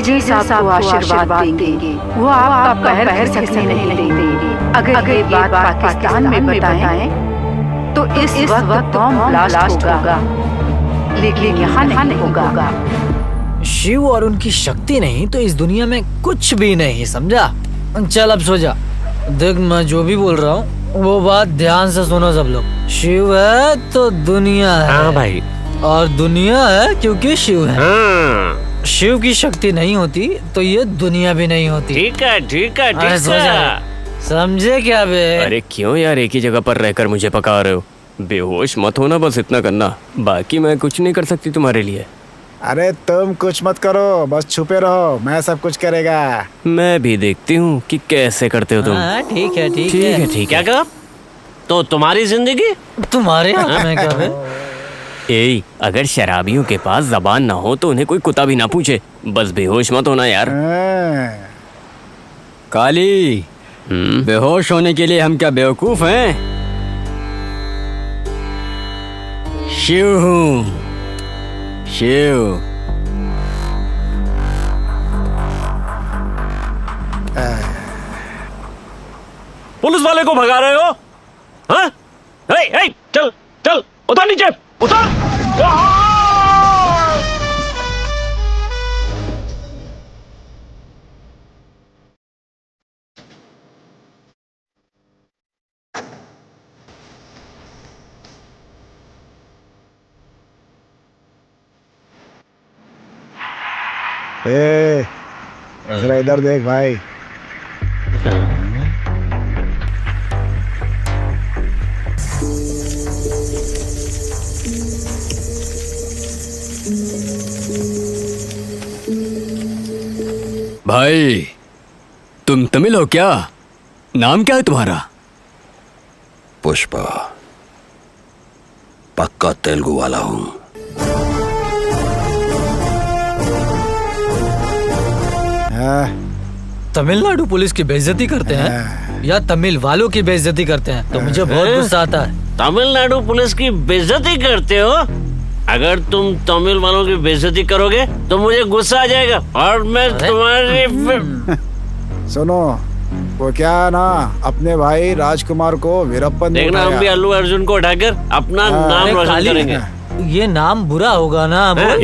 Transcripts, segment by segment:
जी साहब को आशीर्वाद देंगे, वो आपका पैर सकने नहीं देंगे। अगर ये बात पाकिस्तान में बताएं तो इस वक्त बॉम्ब ब्लास्ट होगा, लेकिन यहाँ नहीं होगा। शिव और उनकी शक्ति नहीं तो इस दुनिया में कुछ भी नहीं, समझा? चल अब सो जा। देख, मैं जो भी बोल रहा हूँ वो बात ध्यान से सुनो सब लोग। शिव है तो दुनिया है। हाँ भाई। और दुनिया है क्योंकि शिव है। हाँ। शिव की शक्ति नहीं होती तो ये दुनिया भी नहीं होती। ठीक है ठीक है अरे ठीक सो जा। है। समझे क्या बे? अरे क्यों यार एक ही जगह पर रहकर मुझे पका रहे हो? बेहोश मत होना, बस इतना करना। बाकी मैं कुछ नहीं कर सकती तुम्हारे लिए। अरे तुम कुछ मत करो, बस छुपे रहो, मैं सब कुछ करेगा। मैं भी देखती हूँ कि कैसे करते हो तुम। हाँ, ठीक है ठीक ठीक है है ठीक क्या है। कहा? तो तुम्हारी जिंदगी तुम्हारे हाथ में क्या बे? ए, अगर शराबियों के पास जबान ना हो तो उन्हें कोई कुत्ता भी ना पूछे। बस बेहोश मत होना यार। काली, बेहोश होने के लिए हम क्या बेवकूफ हैं? शिव हूँ, शिव। पुलिस वाले को भगा रहे हो? हाँ? हे, हे, चल चल उतर नीचे, उतर। जरा इधर देख भाई। भाई, तुम तमिल हो क्या? नाम क्या है तुम्हारा? पुष्पा, पक्का तेलुगु वाला हूँ। तमिलनाडु पुलिस की बेइज्जती करते हैं या तमिल वालों की बेइज्जती करते हैं तो मुझे बहुत गुस्सा आता है। तमिलनाडु पुलिस की बेइज्जती करते हो? अगर तुम तमिल वालों की बेइज्जती करोगे तो मुझे गुस्सा आ जाएगा और मैं तुम्हारी सुनो, वो क्या ना अपने भाई राजकुमार को वीरप्पन ने देखना, हम भी उठाया। अल्लू अर्जुन को उठाकर अपना नाम रोशन काली, करेंगे। ये नाम बुरा होगा ना? बोल।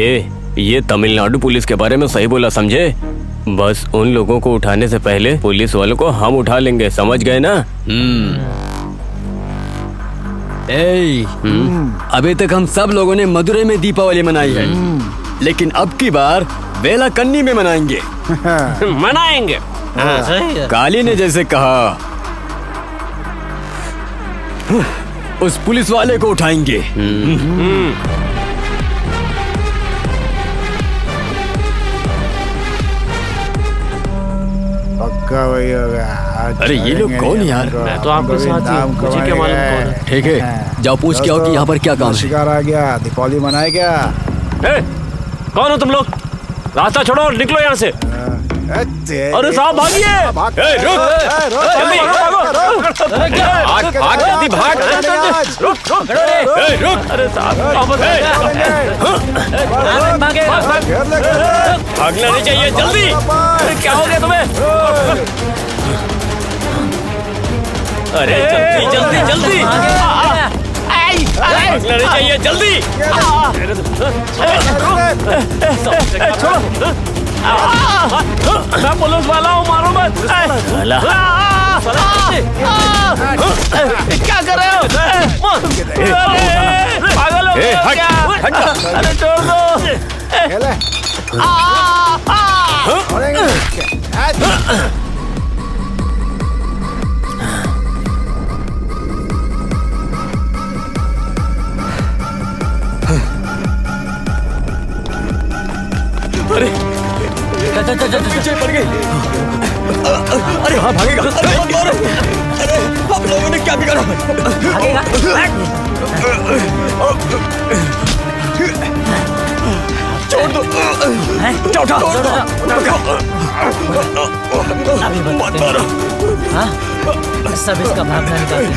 ये तमिलनाडु पुलिस के बारे में सही बोला, समझे? बस उन लोगों को उठाने से पहले पुलिस वालों को हम उठा लेंगे, समझ गए ना? अभी तक हम सब लोगों ने मदुरई में दीपावली मनाई है, लेकिन अब की बार वेलाकन्नी में मनाएंगे। मनाएंगे। सही है। काली ने जैसे कहा, उस पुलिस वाले को उठाएंगे। पक्का वही होगा। आज अरे ये लोग करेंगे कौन ये यार? हमको, मैं तो आपके हमको भी साथ ही नाम हूँ, मुझे क्या कमाएगा। मालूम कौन है। ठीक है, जाओ पूछ के आओ कि यहाँ पर क्या काम है। शिकार आ गया, दीपावली मनाए क्या? ए, कौन हो तुम लोग? रास्ता छोड़ो और निकलो यहाँ से। अरे साहब भागिए! भाग! ए, रुक! जल्दी! भाग, भाग, जल्दी भाग! रुक! ए, रुक! अरे साहब वापस भागना नहीं चाहिए, जल्दी! अरे क्या हो गया तुम्हें? अरे जल्दी जल्दी जल्दी! भागना नहीं चाहिए, जल्दी! छोड़ो! मैं पुलिस वाला हूँ, मारो मत! क्या कर रहे हो? पागल हो गए हो क्या? अरे छोड़ दो! अरे पीछे पड़ गई। अरे हाँ भागेगा। अरे मत मारो। अरे हम लोगों ने क्या बिगाड़ा? छोड़ दो। उठा मत मारो। हाँ? सब इसका भागना निकालते हैं।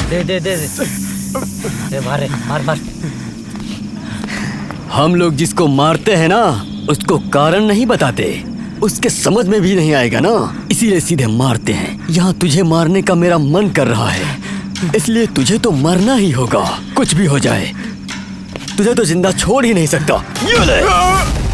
चल दे मार मार। हम लोग जिसको मारते हैं ना, उसको कारण नहीं बताते, उसके समझ में भी नहीं आएगा ना, इसीलिए सीधे मारते हैं। यहाँ तुझे मारने का मेरा मन कर रहा है, इसलिए तुझे तो मरना ही होगा, कुछ भी हो जाए। तुझे तो जिंदा छोड़ ही नहीं सकता। ये ले।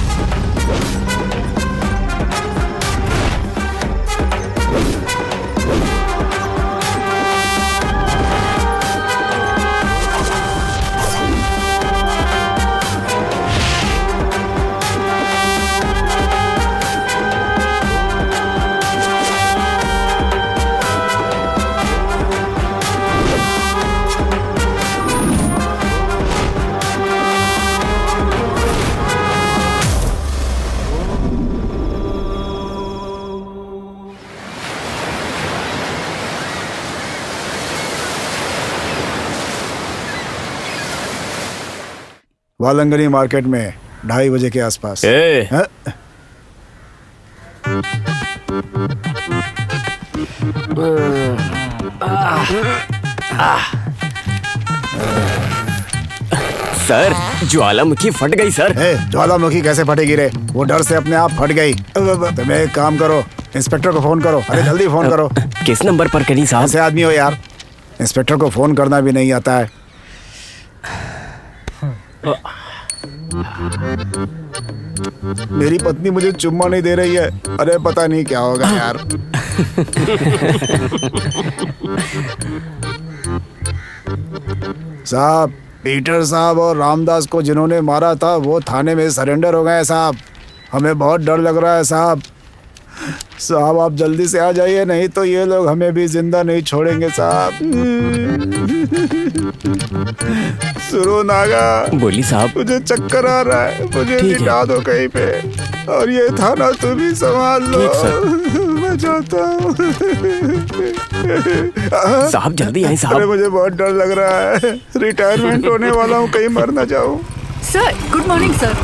वालंगनी मार्केट में 2:30 बजे के आसपास। ए, हाँ? सर ज्वालामुखी फट गई सर। ज्वालामुखी कैसे फटेगी रे? वो डर से अपने आप फट गई। तुम एक काम करो, इंस्पेक्टर को फोन करो। अरे जल्दी फोन करो। किस नंबर पर करी साहब? ऐसे आदमी हो यार, इंस्पेक्टर को फोन करना भी नहीं आता है। मेरी पत्नी मुझे चुम्मा नहीं दे रही है। अरे पता नहीं क्या होगा यार। साहब, पीटर साहब और रामदास को जिन्होंने मारा था वो थाने में सरेंडर हो गए साहब। हमें बहुत डर लग रहा है साहब। साहब आप जल्दी से आ जाइए, नहीं तो ये लोग हमें भी जिंदा नहीं छोड़ेंगे साहब। सुरो नागा, बोली साहब। मुझे चक्कर आ रहा है, मुझे लिटा दो कहीं पे, और ये थाना तुम ही संभाल लो। मैं जाता हूँ। साहब जल्दी आए साहब। अरे मुझे बहुत डर लग रहा है, रिटायरमेंट होने वाला हूँ, कहीं मर ना जाऊँ। Sir good morning sir.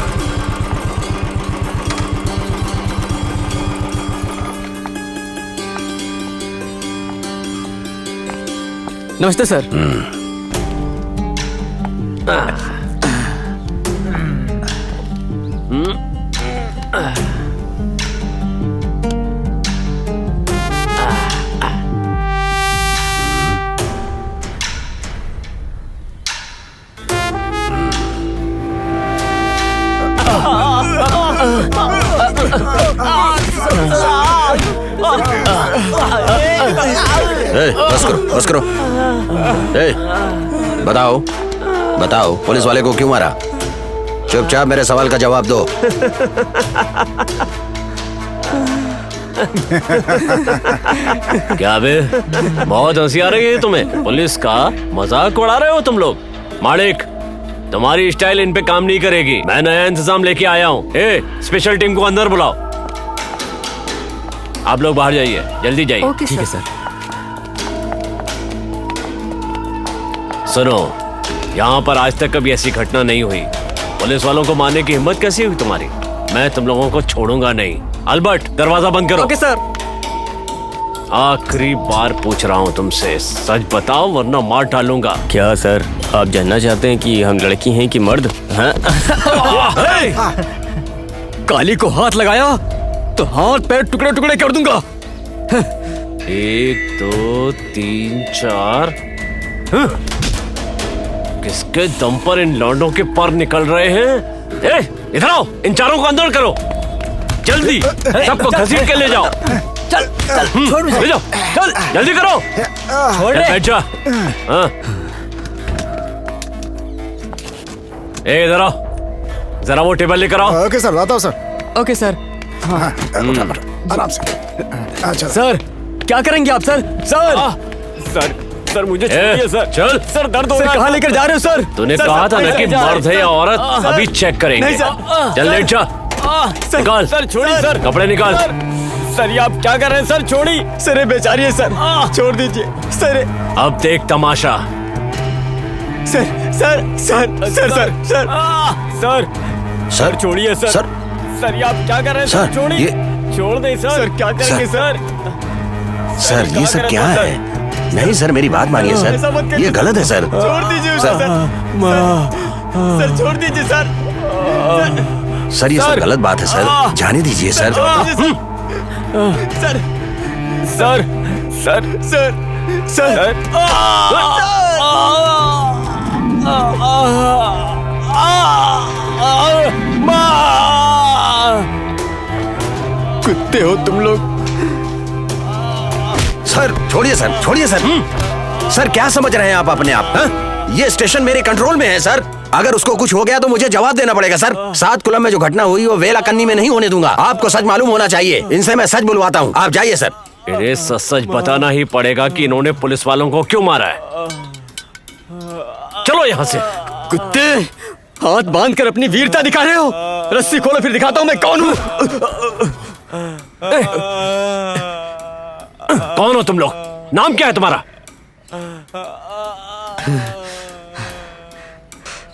नमस्ते सर। बस करो। बताओ बताओ, पुलिस वाले को क्यों मारा? चुपचाप मेरे सवाल का जवाब दो। क्या बे, बहुत हंसी आ रही है तुम्हें? पुलिस का मजाक उड़ा रहे हो तुम लोग? मालिक, तुम्हारी स्टाइल इन पे काम नहीं करेगी। मैं नया इंतजाम लेके आया हूँ। स्पेशल टीम को अंदर बुलाओ। आप लोग बाहर जाइए, जल्दी जाइए। ओके ठीक है सर। सर। सुनो, यहाँ पर आज तक कभी ऐसी घटना नहीं हुई। पुलिस वालों को मारने की हिम्मत कैसी हुई तुम्हारी? मैं तुम लोगों को छोड़ूंगा नहीं। अल्बर्ट, दरवाजा बंद करो। Okay sir. आखिरी बार पूछ रहा हूँ तुमसे, सच बताओ वरना मार डालूंगा। क्या सर, आप जानना चाहते हैं कि हम लड़की हैं कि मर्द? हाँ? काली को हाथ लगाया तो हाथ पैर टुकड़े टुकड़े कर दूंगा। 1 2 3 4। किसके दम पर इन लौंडों के पर निकल रहे हैं? इधर आओ, इन चारों को अंदर करो जल्दी। सबको घसीट के ले जाओ। चल छोड़ मुझे। ले जाओ, चल जल्दी करो। छोड़ दे। बैठ जा। हाँ। इधर आओ, जरा वो टेबल लेकर आओ। ओके सर, लाता हूँ सर। Okay sir. आराम से। अच्छा सर क्या करेंगे आप सर? सर मुझे छोड़िए सर। चल सर दर्द हो रहा है। कहाँ लेकर जा रहे हो सर? तूने सर, कहा था ना कि जा रहे मर्द है या औरत, अभी चेक करेंगे। नहीं सर। चल लेट जा। निकाल। सर छोड़िए सर। कपड़े निकाल। सर ये आप क्या कर रहे हैं सर? छोड़ी। सर ये बेचारी है सर, छोड़ दीजिए सर। अब देख तमाशा। Sir sir sir sir sir sir sir sir छोड़िए सर। सर सर ये आप क्या कर रहे हैं सर, छोड़िए। ये- छोड़ दे सर। सर क्या करेंगे सर? सर ये सब क्या है? नहीं सर, मेरी बात मानिए ऐसा मत सर, करिए। ये गलत है सर। छोड़ दीजिए उसे सर। सर। सर छोड़ दीजिए सर। सर ये सब गलत बात है सर, जाने दीजिए sir. Sir sir sir sir sir कुत्ते हो तुम लोग। सर छोड़िए सर, छोड़िए सर। सर क्या समझ रहे हैं आप अपने आप? हाँ? ये स्टेशन मेरे कंट्रोल में है सर। अगर उसको कुछ हो गया तो मुझे जवाब देना पड़ेगा सर। 7 कुलम में जो घटना हुई वो वेलाकन्नी में नहीं होने दूंगा। आपको सच मालूम होना चाहिए। इनसे मैं सच बुलवाता हूँ, आप जाइए सर। इन्हें सच बताना ही पड़ेगा कि इन्होंने पुलिस वालों को क्यों मारा है। चलो यहाँ से। कुत्ते हाथ बांध कर अपनी वीरता दिखा रहे हो। रस्सी खोलो फिर दिखाता हूँ मैं कौन हूँ। कौन हो तुम लोग? नाम क्या है तुम्हारा?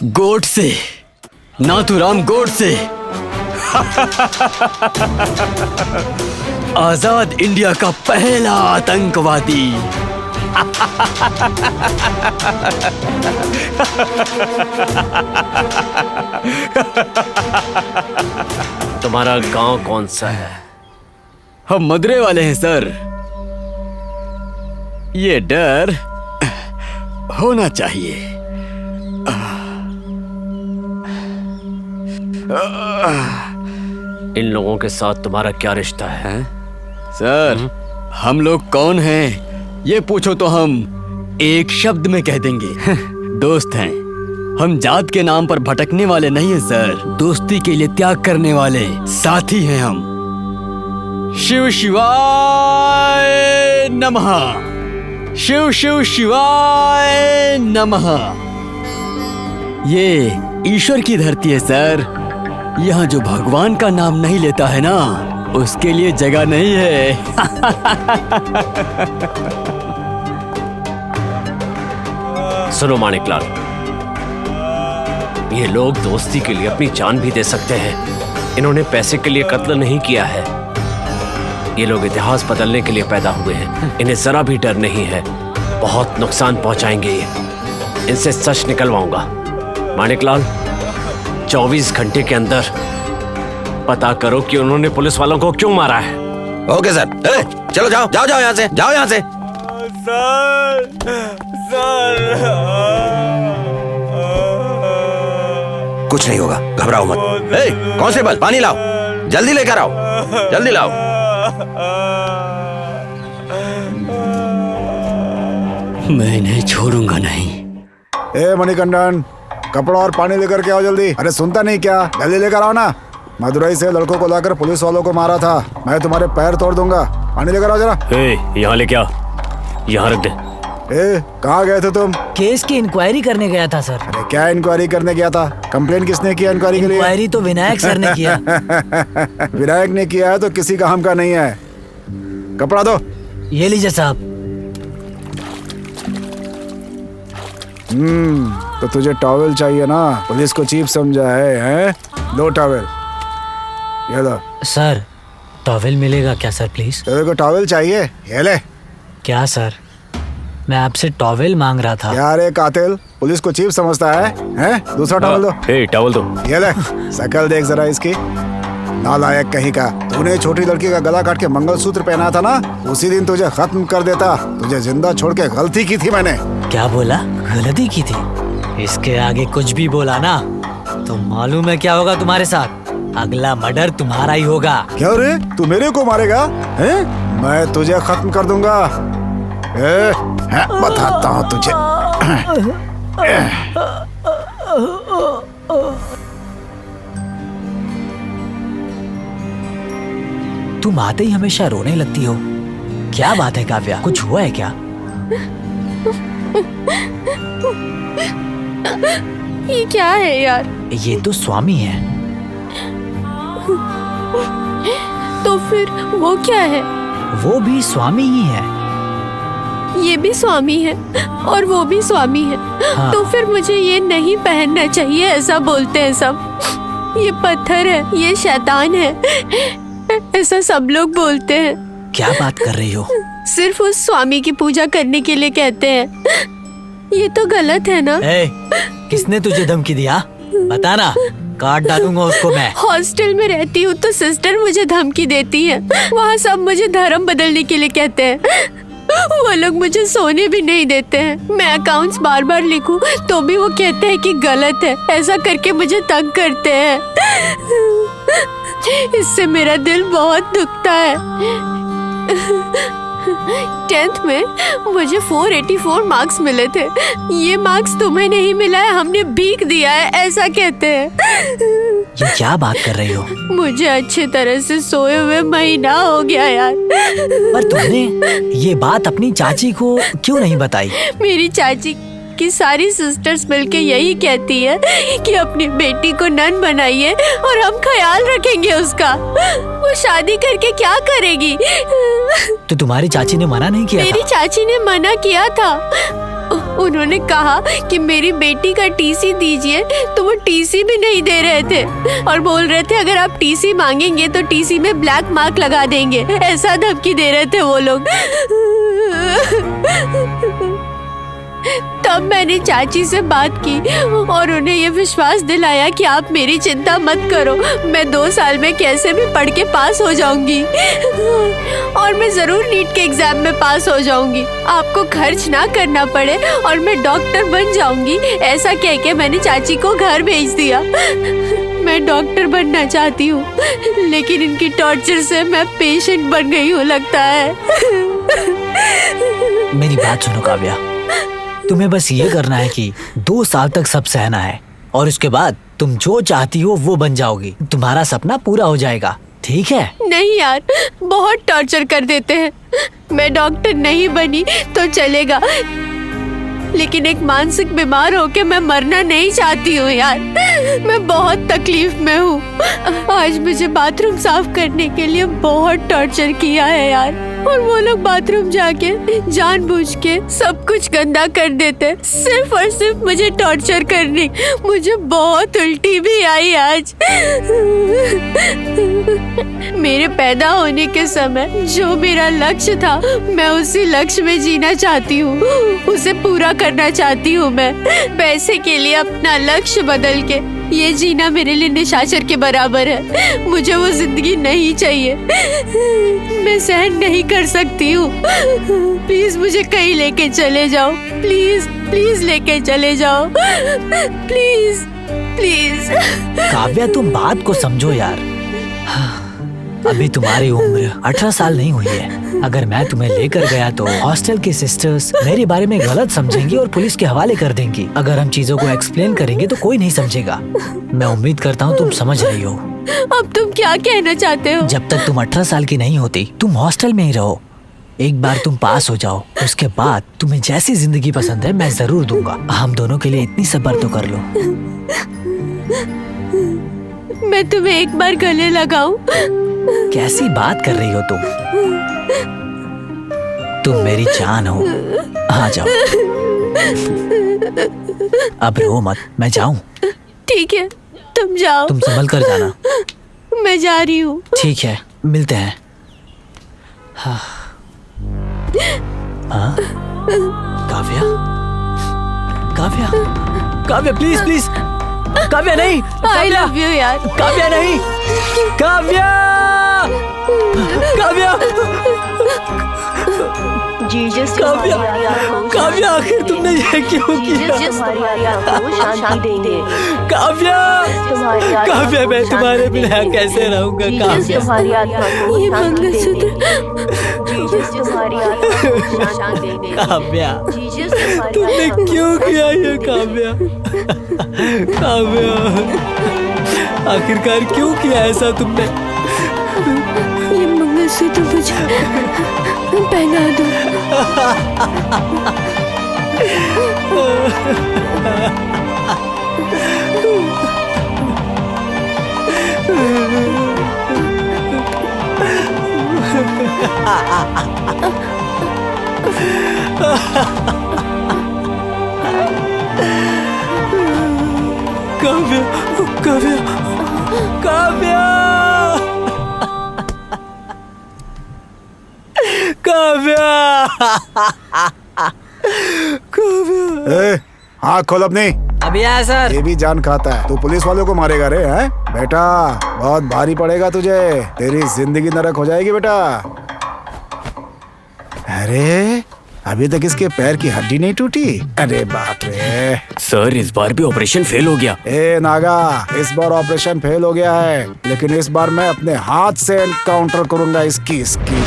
गोडसे, नाथुराम गोडसे। आजाद इंडिया का पहला आतंकवादी। तुम्हारा गांव कौन सा है? हम मदुरै वाले हैं सर। ये डर होना चाहिए। इन लोगों के साथ तुम्हारा क्या रिश्ता है? सर हम लोग कौन हैं ये पूछो तो हम एक शब्द में कह देंगे। दोस्त हैं। हम जात के नाम पर भटकने वाले नहीं हैं सर, दोस्ती के लिए त्याग करने वाले साथी हैं हम। शिव शिवाय नमः, शिव शिव शिवाय नमः। ये ईश्वर की धरती है सर। यहाँ जो भगवान का नाम नहीं लेता है ना, उसके लिए जगह नहीं है। सुनो माणिकलाल, ये लोग दोस्ती के लिए अपनी जान भी दे सकते हैं। इन्होंने पैसे के लिए कत्ल नहीं किया है। ये लोग इतिहास बदलने के लिए पैदा हुए हैं। इन्हें जरा भी डर नहीं है। बहुत नुकसान पहुंचाएंगे ये। इनसे सच निकलवाऊंगा। माणिकलाल 24 घंटे के अंदर पता करो कि उन्होंने पुलिस वालों को क्यों मारा है। Okay sir. चलो जाओ जाओ जाओ यहाँ से, जाओ यहाँ से। कुछ नहीं होगा, घबराओ मत। कांस्टेबल पानी लाओ, जल्दी लेकर आओ, जल्दी लाओ। मैं इन्हें छोड़ूंगा नहीं। ए मणिकंदन, कपड़ा और पानी लेकर के आओ जल्दी। अरे सुनता नहीं क्या? जल्दी लेकर आओ ना। मदुरई से लड़कों को लाकर पुलिस वालों को मारा था। मैं तुम्हारे पैर तोड़ दूंगा। पानी लेकर आओ जरा। यहाँ लेके आ, यहाँ रख दे। कहाँ गए थे तुम? केस की इंक्वायरी करने गया था सर। अरे क्या इंक्वायरी करने गया था? कंप्लेन किसने किया इंक्वायरी के लिए? इंक्वायरी तो विनायक सर ने किया। विनायक ने किया है तो किसी काम का नहीं है। कपड़ा दो। ये लीजिए साहब। तो तुझे टॉवेल चाहिए ना? पुलिस को चीफ समझा है, हैं? दो टॉवेल, ये लो। सर टॉवेल मिलेगा क्या सर प्लीज? तेरे को टॉवेल चाहिए? ये ले। क्या सर, मैं आपसे टॉवेल मांग रहा था। यार एक कातिल पुलिस को चीफ समझता है, हैं? दूसरा टॉवेल दो। टॉवल दो। ये ले। शकल देख जरा इसकी, नालायक कहीं का। तूने छोटी लड़की का गला काट के मंगलसूत्र पहना था ना, उसी दिन तुझे खत्म कर देता। तुझे जिंदा छोड़ के गलती की थी मैंने। क्या बोला? गलती की थी? इसके आगे कुछ भी बोला ना तो मालूम है क्या होगा तुम्हारे साथ। अगला मर्डर तुम्हारा ही होगा। क्या रे, तू मेरे को मारेगा? हैं? मैं तुझे खत्म कर दूंगा। बताता हूँ तुझे। तुम आते ही हमेशा रोने लगती हो। क्या बात है काव्या, कुछ हुआ है क्या? ये क्या है यार? ये तो स्वामी है। तो फिर वो क्या है? वो भी स्वामी ही है। ये भी स्वामी है और वो भी स्वामी है। हाँ। तो फिर मुझे ये नहीं पहनना चाहिए, ऐसा बोलते हैं सब। ये पत्थर है, ये शैतान है, ऐसा सब लोग बोलते हैं। क्या बात कर रही हो? सिर्फ उस स्वामी की पूजा करने के लिए कहते हैं। ये तो गलत है ना? किसने तुझे धमकी दिया? बताना। काट डालूंगा उसको मैं। हॉस्टल में रहती हूँ तो सिस्टर मुझे धमकी देती है। वहाँ सब मुझे धर्म बदलने के लिए कहते हैं। वो लोग मुझे सोने भी नहीं देते हैं। मैं अकाउंट्स बार बार लिखूं तो भी वो कहते हैं कि गलत है। ऐसा करके मुझे तंग करते हैं। इससे मेरा दिल बहुत दुखता है। 10th में मुझे 484 मार्क्स मिले थे। ये मार्क्स तुम्हें नहीं मिला है, हमने भीख दिया है, ऐसा कहते हैं। ये क्या बात कर रही हो? मुझे अच्छी तरह से सोए हुए महीना हो गया यार। पर तुमने ये बात अपनी चाची को क्यों नहीं बताई? मेरी चाची की सारी सिस्टर्स मिलके यही कहती है कि अपनी बेटी को नन बनाइए और हम ख्याल रखेंगे उसका। वो शादी करके क्या करेगी? तो तुम्हारी चाची ने मना नहीं किया मेरी था? चाची ने मना किया था। उन्होंने कहा कि मेरी बेटी का टीसी दीजिए, तो वो टीसी भी नहीं दे रहे थे और बोल रहे थे अगर आप टीसी मांगेंगे तो टीसी में ब्लैक मार्क लगा देंगे। ऐसा धमकी दे रहे थे वो लोग। तब मैंने चाची से बात की और उन्हें ये विश्वास दिलाया कि आप मेरी चिंता मत करो, मैं 2 साल में कैसे भी पढ़ के पास हो जाऊंगी और मैं जरूर नीट के एग्जाम में पास हो जाऊंगी। आपको खर्च ना करना पड़े और मैं डॉक्टर बन जाऊंगी। ऐसा कह के मैंने चाची को घर भेज दिया। मैं डॉक्टर बनना चाहती हूँ, लेकिन इनकी टॉर्चर से मैं पेशेंट बन गई हूँ लगता है। मेरी बात सुनो काव्या, तुम्हें बस ये करना है कि 2 साल तक सब सहना है और उसके बाद तुम जो चाहती हो वो बन जाओगी। तुम्हारा सपना पूरा हो जाएगा, ठीक है? नहीं यार, बहुत टॉर्चर कर देते हैं। मैं डॉक्टर नहीं बनी तो चलेगा, लेकिन एक मानसिक बीमार होके मैं मरना नहीं चाहती हूँ यार। मैं बहुत तकलीफ में हूँ। आज मुझे बाथरूम साफ करने के लिए बहुत टॉर्चर किया है यार, और वो लोग बाथरूम जाके जानबूझ के सब कुछ गंदा कर देते, सिर्फ और सिर्फ मुझे टॉर्चर करने। मुझे बहुत उल्टी भी आई आज। मेरे पैदा होने के समय जो मेरा लक्ष्य था, मैं उसी लक्ष्य में जीना चाहती हूँ, उसे पूरा करना चाहती हूँ। मैं पैसे के लिए अपना लक्ष्य बदल के ये जीना मेरे लिए निशाचर के बराबर है। मुझे वो जिंदगी नहीं चाहिए, मैं सहन नहीं कर सकती हूँ। प्लीज मुझे कहीं लेके चले जाओ, प्लीज प्लीज लेके चले जाओ, प्लीज प्लीज। काव्या तुम बात को समझो यार। अभी तुम्हारी उम्र 18 साल नहीं हुई है। अगर मैं तुम्हें लेकर गया तो हॉस्टल की सिस्टर्स मेरे बारे में गलत समझेंगी और पुलिस के हवाले कर देंगी। अगर हम चीजों को एक्सप्लेन करेंगे तो कोई नहीं समझेगा। मैं उम्मीद करता हूँ तुम समझ रही हो। अब तुम क्या कहना चाहते हो? जब तक तुम 18 साल की नहीं होती तुम हॉस्टल में ही रहो। एक बार तुम पास हो जाओ, उसके बाद तुम्हें जैसी जिंदगी पसंद है मैं जरूर दूंगा। हम दोनों के लिए इतनी सब्र तो कर लो। मैं तुम्हें एक बार गले लगाऊं? कैसी बात कर रही हो तुम मेरी जान हो। आ जाओ, अब रो मत, मैं जाऊं? ठीक है, तुम जाओ। तुम संभल कर जाना। मैं जा रही हूँ। ठीक है, मिलते हैं। हाँ। हाँ? काव्या, काव्या, काव्या प्लीज प्लीज, काव्या नहीं, आई लव यू यार। काव्या नहीं, काव्या, काव्या, काव्या, काव्या आखिर तुमने ये क्यों किया? काव्या, काव्या मैं तुम्हारे बिना कैसे रहूंगा? काव्या, ये मंगलसूत्र। काव्या तुमने क्यों किया ये? काव्या, काव्या आखिरकार क्यों किया ऐसा तुमने? ये मंगलसूत्र मुझे पहना दो। काव्या, काव्या, काव्या, काव्या, काव्या। हाँ खोल अपनी। अभी आया सर। ये भी जान खाता है, तू पुलिस वालों को मारेगा रे? हैं बेटा, बहुत भारी पड़ेगा तुझे, तेरी जिंदगी नरक हो जाएगी बेटा। अरे अभी तक इसके पैर की हड्डी नहीं टूटी? अरे बाप रे। सर इस बार भी ऑपरेशन फेल हो गया। ए नागा, इस बार ऑपरेशन फेल हो गया है, लेकिन इस बार मैं अपने हाथ से एनकाउंटर करूंगा इसकी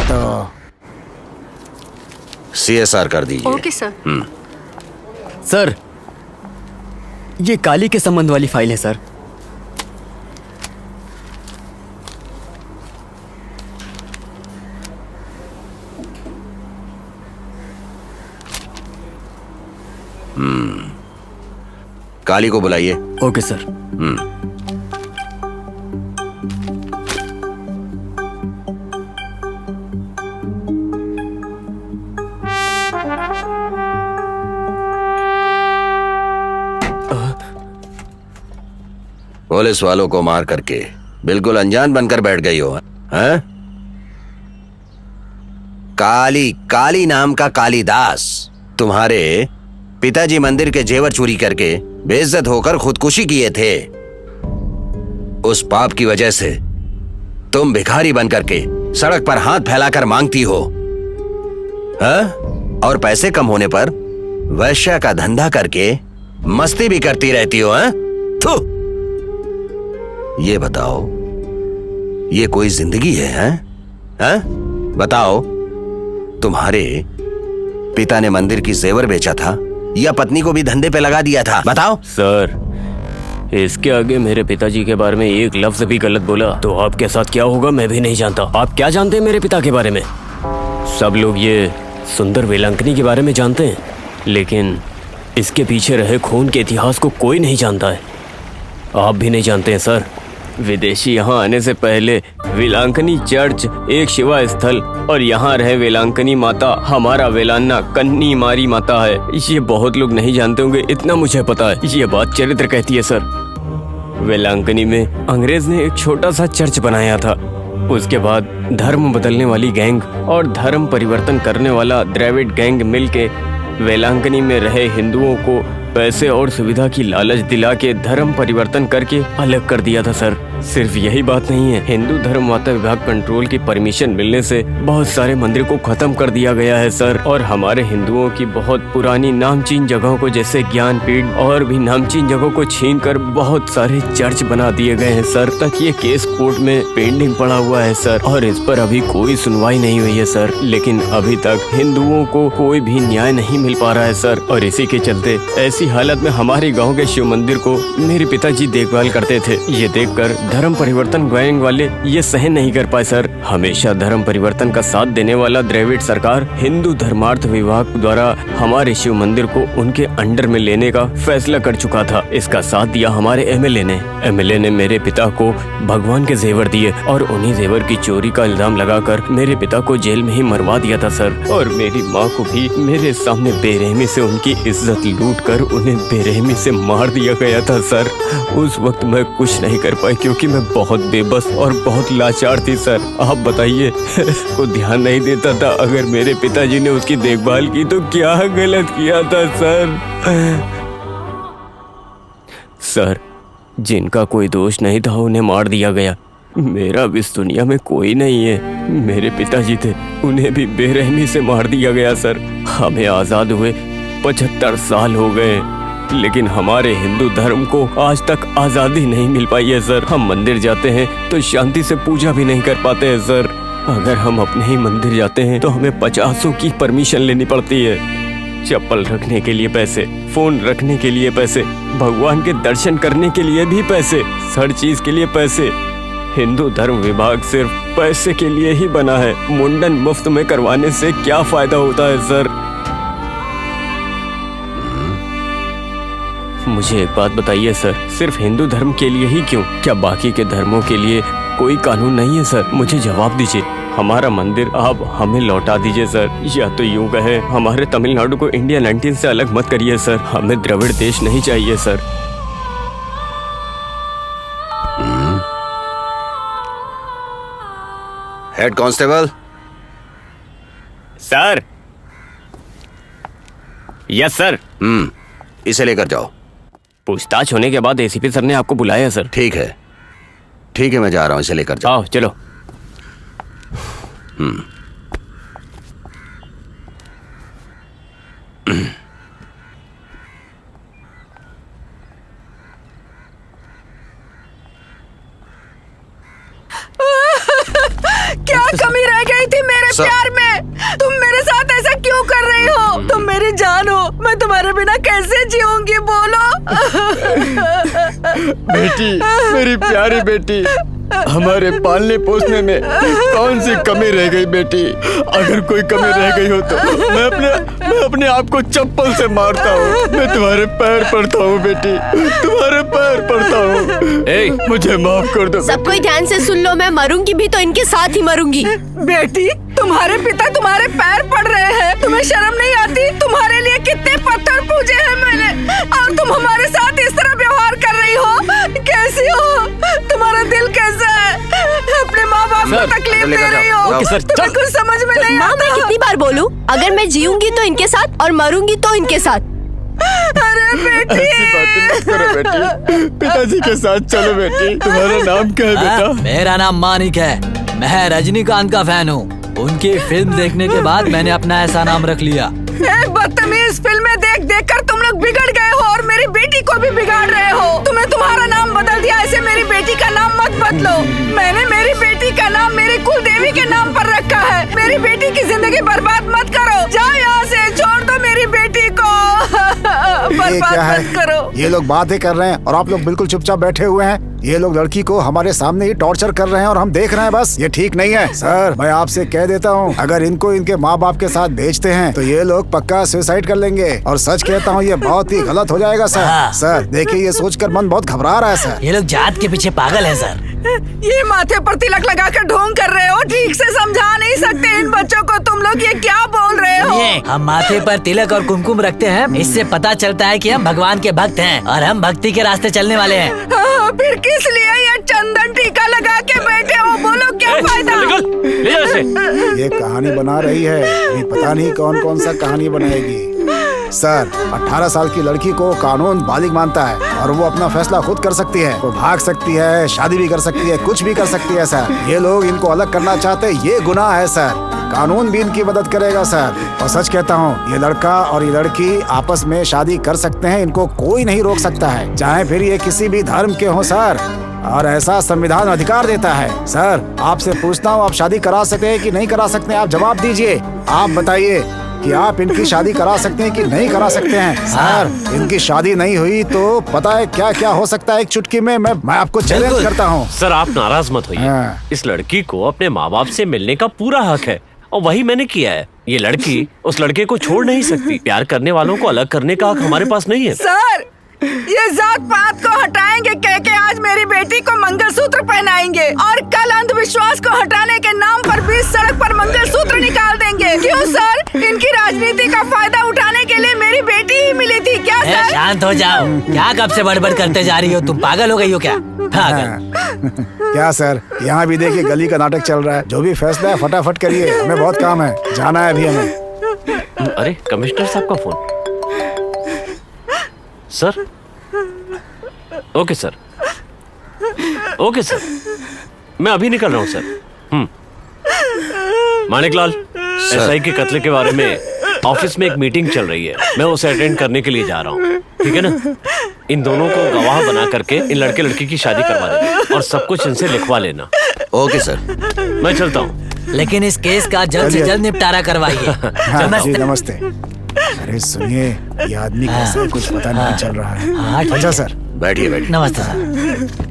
तो। CSR कर दीजिए। Okay sir. सर, ये काली के संबंध वाली फाइल है सर। काली को बुलाइए। Okay sir. पुलिस वालों को मार करके बिल्कुल अनजान बनकर बैठ गई हो, हैं? काली नाम का कालीदास तुम्हारे पिताजी मंदिर के जेवर चोरी करके बेइज्जत होकर खुदकुशी किए थे। उस पाप की वजह से तुम भिखारी बन करके सड़क पर हाथ फैलाकर मांगती हो, हैं? और पैसे कम होने पर वैश्या का धंधा करके मस्ती भी करती रहती हो, हैं? थू! ये बताओ, ये कोई जिंदगी है, हैं? बताओ, तुम्हारे पिता ने मंदिर की जेवर बेचा था या पत्नी को भी धंधे पे लगा दिया था? बताओ। सर इसके आगे मेरे पिताजी के बारे में एक लफ्ज भी गलत बोला तो आपके साथ क्या होगा मैं भी नहीं जानता। आप क्या जानते हैं मेरे पिता के बारे में? सब लोग ये सुंदर वेलांकनी के बारे में जानते हैं, लेकिन इसके पीछे रहे खून के इतिहास को कोई नहीं जानता है। आप भी नहीं जानते हैं सर। विदेशी यहाँ आने से पहले वेलांकनी चर्च एक शिवा स्थल और यहाँ रहे वेलांकनी माता हमारा वेलान्ना कन्नी मारी माता है। ये बहुत लोग नहीं जानते होंगे, इतना मुझे पता है। ये बात चरित्र कहती है सर। वेलांकनी में अंग्रेज ने एक छोटा सा चर्च बनाया था। उसके बाद धर्म बदलने वाली गैंग और धर्म परिवर्तन करने वाला द्रविड़ गैंग मिलके वेलांकनी में रहे हिंदुओं को पैसे और सुविधा की लालच दिला के धर्म परिवर्तन करके अलग कर दिया था सर। सिर्फ यही बात नहीं है, हिंदू धर्म वार्ता विभाग कंट्रोल की परमिशन मिलने से बहुत सारे मंदिर को खत्म कर दिया गया है सर। और हमारे हिंदुओं की बहुत पुरानी नामचीन जगहों को जैसे ज्ञानपीठ और भी नामचीन जगहों को छीन कर बहुत सारे चर्च बना दिए गए हैं सर। तक ये केस कोर्ट में पेंडिंग पड़ा हुआ है सर और इस पर अभी कोई सुनवाई नहीं हुई है सर। लेकिन अभी तक हिंदुओं को कोई भी न्याय नहीं मिल पा रहा है सर। और इसी के चलते ऐसी हालत में हमारे गाँव के शिव मंदिर को मेरे पिताजी देखभाल करते थे। ये देखकर धर्म परिवर्तन गैंग वाले ये सहन नहीं कर पाए सर। हमेशा धर्म परिवर्तन का साथ देने वाला द्रविड़ सरकार हिंदू धर्मार्थ विभाग द्वारा हमारे शिव मंदिर को उनके अंडर में लेने का फैसला कर चुका था। इसका साथ दिया हमारे एमएलए ने मेरे पिता को भगवान के जेवर दिए और उन्हीं जेवर की चोरी का इल्जाम लगाकर मेरे पिता को जेल में ही मरवा दिया था सर। और मेरी माँ को भी मेरे सामने बेरहमी से उनकी इज्जत लूट कर उन्हें बेरहमी से मार दिया गया था सर। उस वक्त मैं कुछ नहीं कर पाई क्योंकि मैं बहुत बेबस और बहुत लाचार थी सर। आप बताइए को ध्यान नहीं देता था। अगर मेरे पिताजी ने उसकी देखभाल की तो क्या गलत किया था सर? सर जिनका कोई दोष नहीं था उन्हें मार दिया गया। मेरा अब इस दुनिया में कोई नहीं है। मेरे पिताजी थे, उन्हें भी बेरहमी से मार दिया गया सर। हमें आजाद हुए 75 साल हो गए, लेकिन हमारे हिंदू धर्म को आज तक आजादी नहीं मिल पाई है सर। हम मंदिर जाते हैं तो शांति से पूजा भी नहीं कर पाते हैं सर। अगर हम अपने ही मंदिर जाते हैं तो हमें 50 की परमिशन लेनी पड़ती है। चप्पल रखने के लिए पैसे, फोन रखने के लिए पैसे, भगवान के दर्शन करने के लिए भी पैसे, हर चीज के लिए पैसे। हिंदू धर्म विभाग सिर्फ पैसे के लिए ही बना है। मुंडन मुफ्त में करवाने से क्या फायदा होता है सर? मुझे एक बात बताइए सर, सिर्फ हिंदू धर्म के लिए ही क्यों? क्या बाकी के धर्मों के लिए कोई कानून नहीं है सर? मुझे जवाब दीजिए। हमारा मंदिर आप हमें लौटा दीजिए सर, या तो यूं कहें हमारे तमिलनाडु को इंडिया 19 से अलग मत करिए सर। हमें द्रविड़ देश नहीं चाहिए sir. Head constable. Sir. Yes sir. इसे लेकर जाओ। पूछताछ होने के बाद एसीपी सर ने आपको बुलाया सर। ठीक है मैं जा रहा हूँ, इसे लेकर जाओ। आओ चलो। क्या कमी रह गई थी मेरे प्यार में? तुम मेरे साथ ऐसा क्यों कर रही हो? तुम मेरी जान हो, मैं तुम्हारे बिना कैसे जीऊंगी बोलो। बेटी, मेरी प्यारी बेटी, हमारे पालने पोसने में कौन सी कमी रह गई बेटी? अगर कोई कमी रह गई हो तो मैं अपने आप को चप्पल से मारता हूँ। मैं तुम्हारे पैर पड़ता हूँ बेटी, तुम्हारे पैर पड़ता हूँ। मुझे माफ कर दो। सब कोई ध्यान से सुन लो, मैं मरूंगी भी तो इनके साथ ही मरूंगी। बेटी, तुम्हारे पिता तुम्हारे पैर पड़ रहे हैं, तुम्हें शर्म नहीं आती? तुम्हारे लिए कितने पत्थर पूजे हैं मैंने, और तुम हमारे साथ इस तरह व्यवहार कर रही हो? कैसी हो? तुम्हारा दिल कैसा है? अपने माँ बाप को तकलीफ दे रही हो? तुम्हें कुछ समझ में नहीं माँ, आता? मैं कितनी बार बोलूं, अगर मैं जीऊंगी तो इनके साथ और मरूंगी तो इनके साथ। अरे बेटी, ऐसी बातें मत करो बेटी, पिताजी के साथ चलो बेटी। तुम्हारा नाम क्या है बेटा? मेरा नाम मानिक है। मैं रजनीकांत का फैन हूँ। उनकी फिल्म देखने के बाद मैंने अपना ऐसा नाम रख लिया। बदतमीज, फिल्में देख देख कर तुम लोग बिगड़ गए हो और मेरी बेटी को भी बिगाड़ रहे हो। तुम्हें तुम्हारा नाम बदल दिया, ऐसे मेरी बेटी का नाम मत बदलो। मैंने मेरी बेटी का नाम मेरी कुल देवी के नाम पर रखा है। मेरी बेटी की जिंदगी बर्बाद मत करो। जाओ यहाँ से, छोड़ दो मेरी बेटी को। बर्बाद मत करो। ये लोग बातें कर रहे हैं और आप लोग बिल्कुल चुपचाप बैठे हुए हैं। ये लोग लड़की को हमारे सामने ही टॉर्चर कर रहे हैं और हम देख रहे हैं बस। ये ठीक नहीं है सर, मैं आपसे कह देता हूँ, अगर इनको इनके माँ बाप के साथ भेजते हैं तो ये लोग पक्का सुसाइड कर लेंगे। और सच कहता हूँ, ये बहुत ही गलत हो जाएगा सर। सर देखिए, ये सोचकर मन बहुत घबरा रहा है सर। ये लोग जात के पीछे पागल है सर। ये माथे पर तिलक लगाकर ढोंग कर रहे हो, ठीक से समझा नहीं सकते इन बच्चों को तुम लोग। ये क्या बोल रहे हो? हम माथे पर तिलक और कुमकुम रखते हैं, इससे पता चलता है कि हम भगवान के भक्त हैं और हम भक्ति के रास्ते चलने वाले हैं। फिर किस लिए ये चंदन टीका लगा के बैठे हो? बोलो क्या फायदा? ये कहानी बना रही है, अभी पता नहीं कौन कौन सा कहानी बनाएगी। सर, 18 साल की लड़की को कानून बालिग मानता है और वो अपना फैसला खुद कर सकती है। वो भाग सकती है, शादी भी कर सकती है, कुछ भी कर सकती है सर। ये लोग इनको अलग करना चाहते हैं, ये गुनाह है सर। कानून भी इनकी मदद करेगा सर। और सच कहता हूँ, ये लड़का और ये लड़की आपस में शादी कर सकते हैं, इनको कोई नहीं रोक सकता है, चाहे फिर ये किसी भी धर्म के हों सर। और ऐसा संविधान अधिकार देता है। सर, आपसे पूछता हूँ, आप शादी करा सकते हैं कि नहीं करा सकते हैं? आप जवाब दीजिए। आप बताइए कि आप इनकी शादी करा सकते हैं कि नहीं करा सकते हैं? सर, इनकी शादी नहीं हुई तो पता है क्या क्या हो सकता है एक चुटकी में। मैं आपको चैलेंज करता हूँ। सर, आप नाराज मत होइए। हाँ। इस लड़की को अपने माँ बाप से मिलने का पूरा हक है और वही मैंने किया है। ये लड़की उस लड़के को छोड़ नहीं सकती। प्यार करने वालों को अलग करने का हक हमारे पास नहीं है। सर, ये जात पात को हटाएंगे कह के आज मेरी बेटी को मंगलसूत्र पहनाएंगे और कल अंधविश्वास को हटाने के नाम पर बीच सड़क पर मंगलसूत्र निकाल देंगे। क्यों सर? इनकी राजनीति का फायदा उठाने के लिए मेरी बेटी ही मिली थी क्या सर? शांत हो जाओ। क्या कब से बड़बड़ करते जा रही हो? तुम पागल हो गई हो क्या? पागल। क्या सर, यहाँ भी देखिए गली का नाटक चल रहा है। जो भी फैसला है फटाफट करिए, हमें बहुत काम है, जाना है अभी हमें। अरे, कमिश्नर साहब का phone. Sir, okay sir, okay sir, मैं अभी निकल रहा हूँ सर। मानिकलाल, एसआई के कत्ल के बारे में ऑफिस में एक मीटिंग चल रही है, मैं उसे अटेंड करने के लिए जा रहा हूँ, ठीक है ना? इन दोनों को गवाह बना करके इन लड़के लड़की की शादी करवा देना और सब कुछ इनसे लिखवा लेना। ओके सर, मैं चलता हूँ। लेकिन इस केस का जल्द से जल्द निपटारा करवाइए। हाँ, जी नमस्ते। अरे सुनिए, ये आदमी कैसे कुछ पता नहीं चल रहा है। अच्छा सर, बैठिए बैठिए। नमस्ते सर।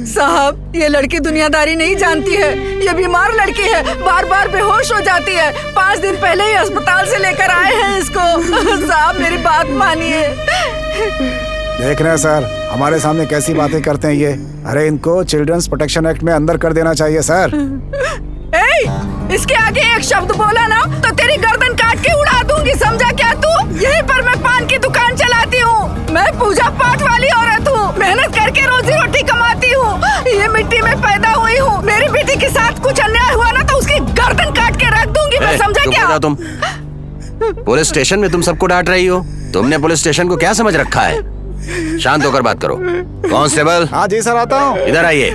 साहब, ये लड़की दुनियादारी नहीं जानती है। ये बीमार लड़की है, बार बार बेहोश हो जाती है। 5 दिन पहले ही अस्पताल से लेकर आए हैं इसको। साहब, मेरी बात मानिए। देख रहे हैं सर, हमारे सामने कैसी बातें करते हैं ये। अरे इनको चिल्ड्रंस प्रोटेक्शन एक्ट में अंदर कर देना चाहिए सर। इसके आगे एक शब्द बोला ना तो तेरी गर्दन काट के उड़ा दूंगी, समझा क्या तू? यहीं पर मैं पान की दुकान चलाती हूँ। मैं पूजा पाठ वाली औरत हूँ, मेहनत करके रोजी रोटी कमाती हूँ। ये मिट्टी में पैदा हुई हूँ। मेरी बेटी के साथ कुछ अन्याय हुआ ना तो उसकी गर्दन काट के रख दूंगी मैं, समझा क्या? तुम पुलिस स्टेशन में तुम सबको डांट रही हो। तुमने पुलिस स्टेशन को क्या समझ रखा है? शांत होकर बात करो। कांस्टेबल। हाँ जी सर, आता हूँ। इधर आइए।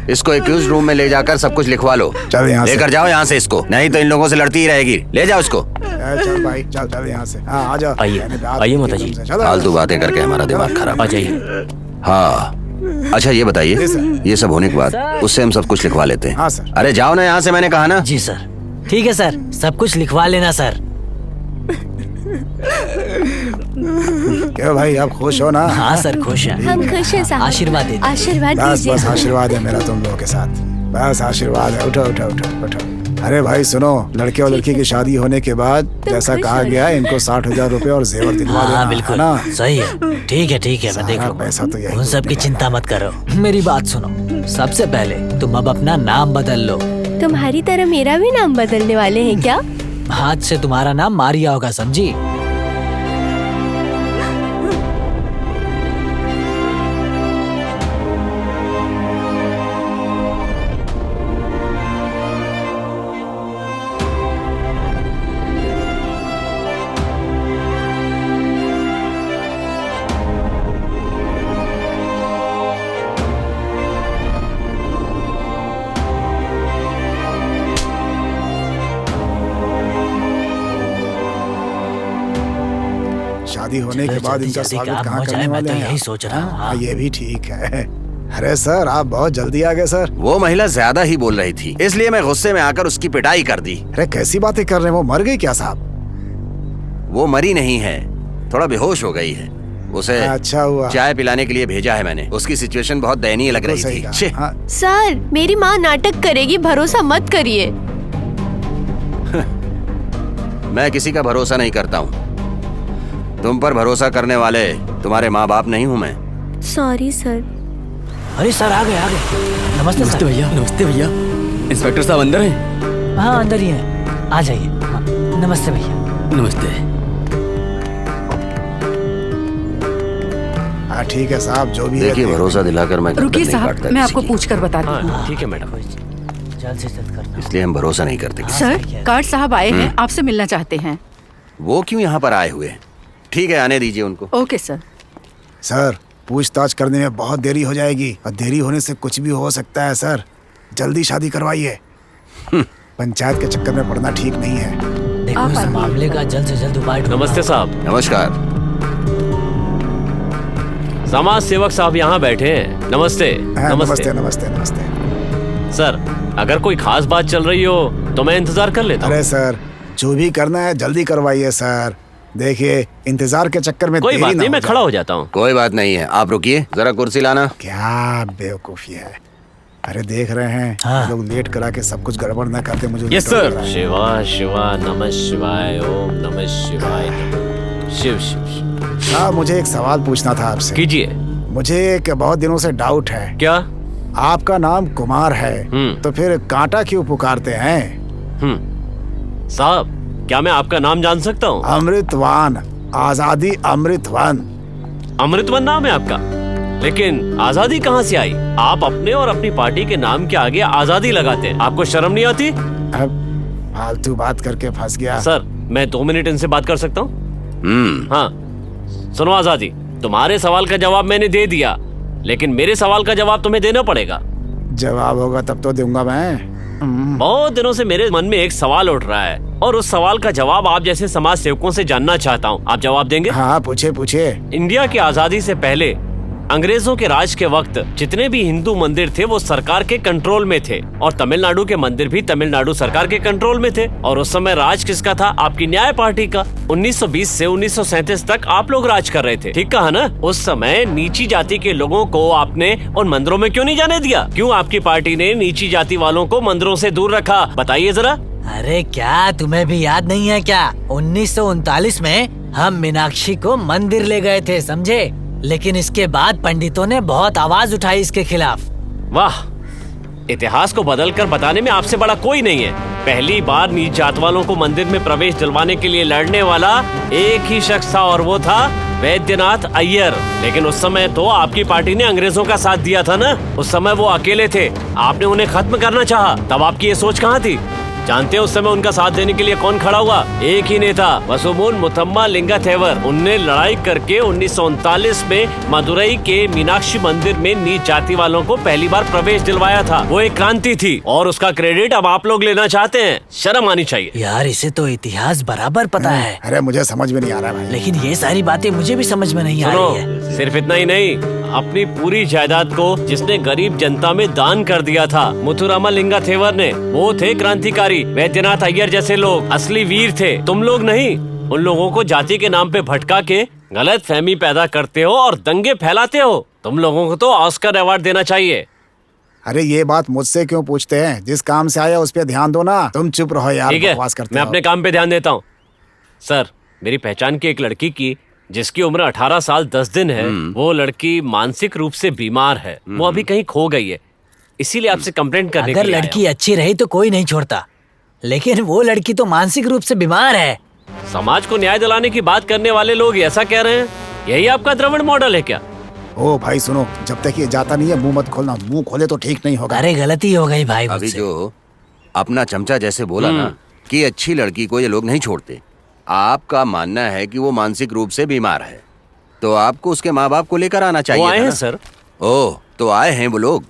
इसको एक्यूज रूम में ले जाकर सब कुछ लिखवा लो। चल यहाँ से। लेकर जाओ यहाँ से इसको, नहीं तो इन लोगों से लड़ती ही रहेगी। ले जाओ इसको। चल भाई, चल चल यहाँ से। हाँ आ जाओ। आइए माताजी। फालतू बातें करके हमारा दिमाग खराब। आ जाइए। हाँ अच्छा ये बताइए, ये सब होने के बाद उससे हम सब कुछ लिखवा लेते हैं। हाँ सर। अरे जाओ ना यहाँ से, मैंने कहा ना। जी सर, ठीक है सर, सब कुछ लिखवा लेना सर। क्यों भाई, आप खुश हो ना? हाँ सर, खुश हैं। हम खुश हैं साहब। आशीर्वाद दे दो। आशीर्वाद बस दीजिए। बस आशीर्वाद है मेरा तुम लोगों के साथ, बस आशीर्वाद है। उठो उठो उठो उठो। अरे भाई सुनो, लड़के और लड़की की शादी होने के बाद जैसा खुश कहा हो गया, इनको 60,000 रुपए और जेवर दिलवा देना। हाँ बिल्कुल, ना? सही है। ठीक है मैं देख सारा लूंगा। पैसा तो यही उन सब की चिंता मत करो। मेरी बात सुनो, सबसे पहले तुम अब अपना नाम बदल लो। तुम्हारी तरह मेरा भी नाम बदलने वाले हैं क्या? आज से तुम्हारा नाम मारिया होगा, समझी? शादी होने के बाद इनका जल्दी स्वागत काम कहाँ हो करने जाए, मैं वाले तो हैं? यही सोच रहा हूँ। हाँ, ये भी ठीक है। अरे सर, आप बहुत जल्दी आ गए सर। वो महिला ज्यादा ही बोल रही थी, इसलिए मैं गुस्से में आकर उसकी पिटाई कर दी। अरे कैसी बातें कर रहे हैं, वो मर गई क्या साहब? वो मरी नहीं है, थोड़ा बेहोश हो गई है। उसे अच्छा हुआ। चाय पिलाने के लिए भेजा है मैंने। उसकी सिचुएशन बहुत दयनीय लग रही सही थी। कहा। छे, हाँ, सर, मेरी माँ नाटक करेगी, भरोसा मत करिए। मैं किसी का भरोसा नहीं करता हूँ। तुम पर भरोसा करने वाले तुम्हारे माँ बाप नहीं हूँ मैं। Sorry sir. अरे सर, आ गए। नमस्ते नमस्ते सर। भैया, नमस्ते भैया। इंस्पेक्टर साहब अंदर हैं? हाँ अंदर ही हैं, आ जाइए। हाँ, नमस्ते भैया। नमस्ते। हाँ ठीक है साहब, जो भी है। देखिए भरोसा दिलाकर मैं गर्दन रुकिए नहीं साहब, काटता मैं किसी आपको की। पूछ कर बताती हूँ। हाँ ठीक है मैडम। जल्द से जल्द करना। इसलिए हम भरोसा नहीं करते किसी सर, कार्ड साहब आए हैं, आपसे मिलना चाहते हैं। को। वो क्यों यहाँ पर आए हुए हैं? ठीक है, आने दीजिए उनको। Okay sir. सर, पूछताछ करने में बहुत देरी हो जाएगी और देरी होने से कुछ भी हो सकता है सर। जल्दी शादी करवाइए। पंचायत के चक्कर में पड़ना ठीक नहीं है। देखो, इस मामले का जल्द से जल्द उपाय ढूंढना नमस्ते साहब। नमस्कार। समाज सेवक साहब यहाँ बैठे हैं। नमस्ते। हाँ, नमस्ते नमस्ते नमस्ते। सर, अगर कोई खास बात चल रही हो तो मैं इंतजार कर लेता हूँ। अरे सर, जो भी करना है जल्दी करवाइए सर। देखिए, इंतजार के चक्कर में कोई देरी बात ना नहीं, हो मैं जाए। खड़ा हो जाता हूँ। कोई बात नहीं है, आप रुकिए, जरा कुर्सी लाना। क्या बेवकूफी है। अरे देख रहे हैं, हाँ। लोग लेट करा के सब कुछ गड़बड़ ना करते। मुझे यस लग सर। रहा है। शिवा शिवा नमः शिवाय, ओम नमः शिवाय। शिव शिव शिव। हाँ, मुझे एक सवाल पूछना था आपसे। कीजिए। मुझे एक बहुत दिनों से डाउट है। क्या? आपका नाम कुमार है, तो फिर कांटा क्यों पुकारते हैं? साहब, क्या मैं आपका नाम जान सकता हूँ? अमृतवान, आजादी अमृतवान। अमृतवन नाम है आपका, लेकिन आजादी कहाँ से आई? आप अपने और अपनी पार्टी के नाम के आगे आजादी लगाते हैं। आपको शर्म नहीं आती? अब फालतू बात करके फंस गया। सर, मैं 2 मिनट इनसे बात कर सकता हूँ? हाँ सुनो आजादी, तुम्हारे सवाल का जवाब मैंने दे दिया, लेकिन मेरे सवाल का जवाब तुम्हें देना पड़ेगा। जवाब होगा तब तो दूंगा मैं। बहुत दिनों से मेरे मन में एक सवाल उठ रहा है और उस सवाल का जवाब आप जैसे समाज सेवकों से जानना चाहता हूँ। आप जवाब देंगे? हाँ, पूछे पूछे। इंडिया की आजादी से पहले अंग्रेजों के राज के वक्त जितने भी हिंदू मंदिर थे वो सरकार के कंट्रोल में थे, और तमिलनाडु के मंदिर भी तमिलनाडु सरकार के कंट्रोल में थे। और उस समय राज किसका था? आपकी न्याय पार्टी का। 1920 से 1937 तक आप लोग राज कर रहे थे, ठीक कहा ना? उस समय नीची जाति के लोगों को आपने उन मंदिरों में क्यों नहीं जाने दिया? क्यों आपकी पार्टी ने नीची जाति वालों को मंदिरों से दूर रखा? बताइए जरा। अरे क्या तुम्हें भी याद नहीं है क्या? 1939 में हम मीनाक्षी को मंदिर ले गए थे, समझे? लेकिन इसके बाद पंडितों ने बहुत आवाज उठाई इसके खिलाफ। वाह, इतिहास को बदलकर बताने में आपसे बड़ा कोई नहीं है। पहली बार नीच जात वालों को मंदिर में प्रवेश दिलवाने के लिए लड़ने वाला एक ही शख्स था, और वो था वैद्यनाथ अय्यर। लेकिन उस समय तो आपकी पार्टी ने अंग्रेजों का साथ दिया था ना? उस समय वो अकेले थे, आपने उन्हें खत्म करना चाहा। तब आपकी ये सोच कहाँ थी? जानते हैं उस समय उनका साथ देने के लिए कौन खड़ा हुआ? एक ही नेता, वसुमोन मुथम्मा लिंगा थेवर। उनने लड़ाई करके 1939 में मदुरई के मीनाक्षी मंदिर में नीच जाति वालों को पहली बार प्रवेश दिलवाया था। वो एक क्रांति थी और उसका क्रेडिट अब आप लोग लेना चाहते हैं। शर्म आनी चाहिए। यार इसे तो इतिहास बराबर पता है, अरे मुझे समझ में नहीं आ रहा भाई। लेकिन ये सारी बातें मुझे भी समझ में नहीं आ रही है। सुनो, सिर्फ इतना ही नहीं, अपनी पूरी जायदाद को जिसने गरीब जनता में दान कर दिया था मुथुरामा लिंगा थेवर ने, वो थे क्रांतिकारी। वैद्यनाथ अय्यर जैसे लोग असली वीर थे, तुम लोग नहीं। उन लोगों को जाति के नाम पे भटका के गलत फहमी पैदा करते हो और दंगे फैलाते हो। तुम लोगों को तो ऑस्कर अवार्ड देना चाहिए। अरे ये बात मुझसे क्यों पूछते हैं? जिस काम से आया उस पे ध्यान दो ना। तुम चुप रहो यार, ठीक है, बकवास करते मैं हो। अपने काम पे ध्यान देता हूँ। सर, मेरी पहचान की एक लड़की की जिसकी उम्र 18 साल 10 दिन है, वो लड़की मानसिक रूप से बीमार है। वो अभी कहीं खो गई है, इसीलिए आपसे कंप्लेंट करने के अगर लिए आया लड़की अच्छी रही तो कोई नहीं छोड़ता, लेकिन वो लड़की तो मानसिक रूप से बीमार है। हूँ। समाज को न्याय दिलाने की बात करने वाले लोग ऐसा कह रहे हैं? यही आपका द्रविड़ मॉडल है क्या? ओ भाई सुनो, जब तक ये जाता नहीं है मुंह मत खोलना। मुंह खोले तो ठीक नहीं होगा। अरे गलती हो गई भाई अभी मुझसे। जो अपना चमचा जैसे बोला ना कि अच्छी लड़की को ये लोग नहीं छोड़ते, आपका मानना है कि वो मानसिक रूप से बीमार है, तो आपको उसके माँ बाप को लेकर आना चाहिए वो आए था हैं ना? सर। ओह, तो आए हैं वो लोग।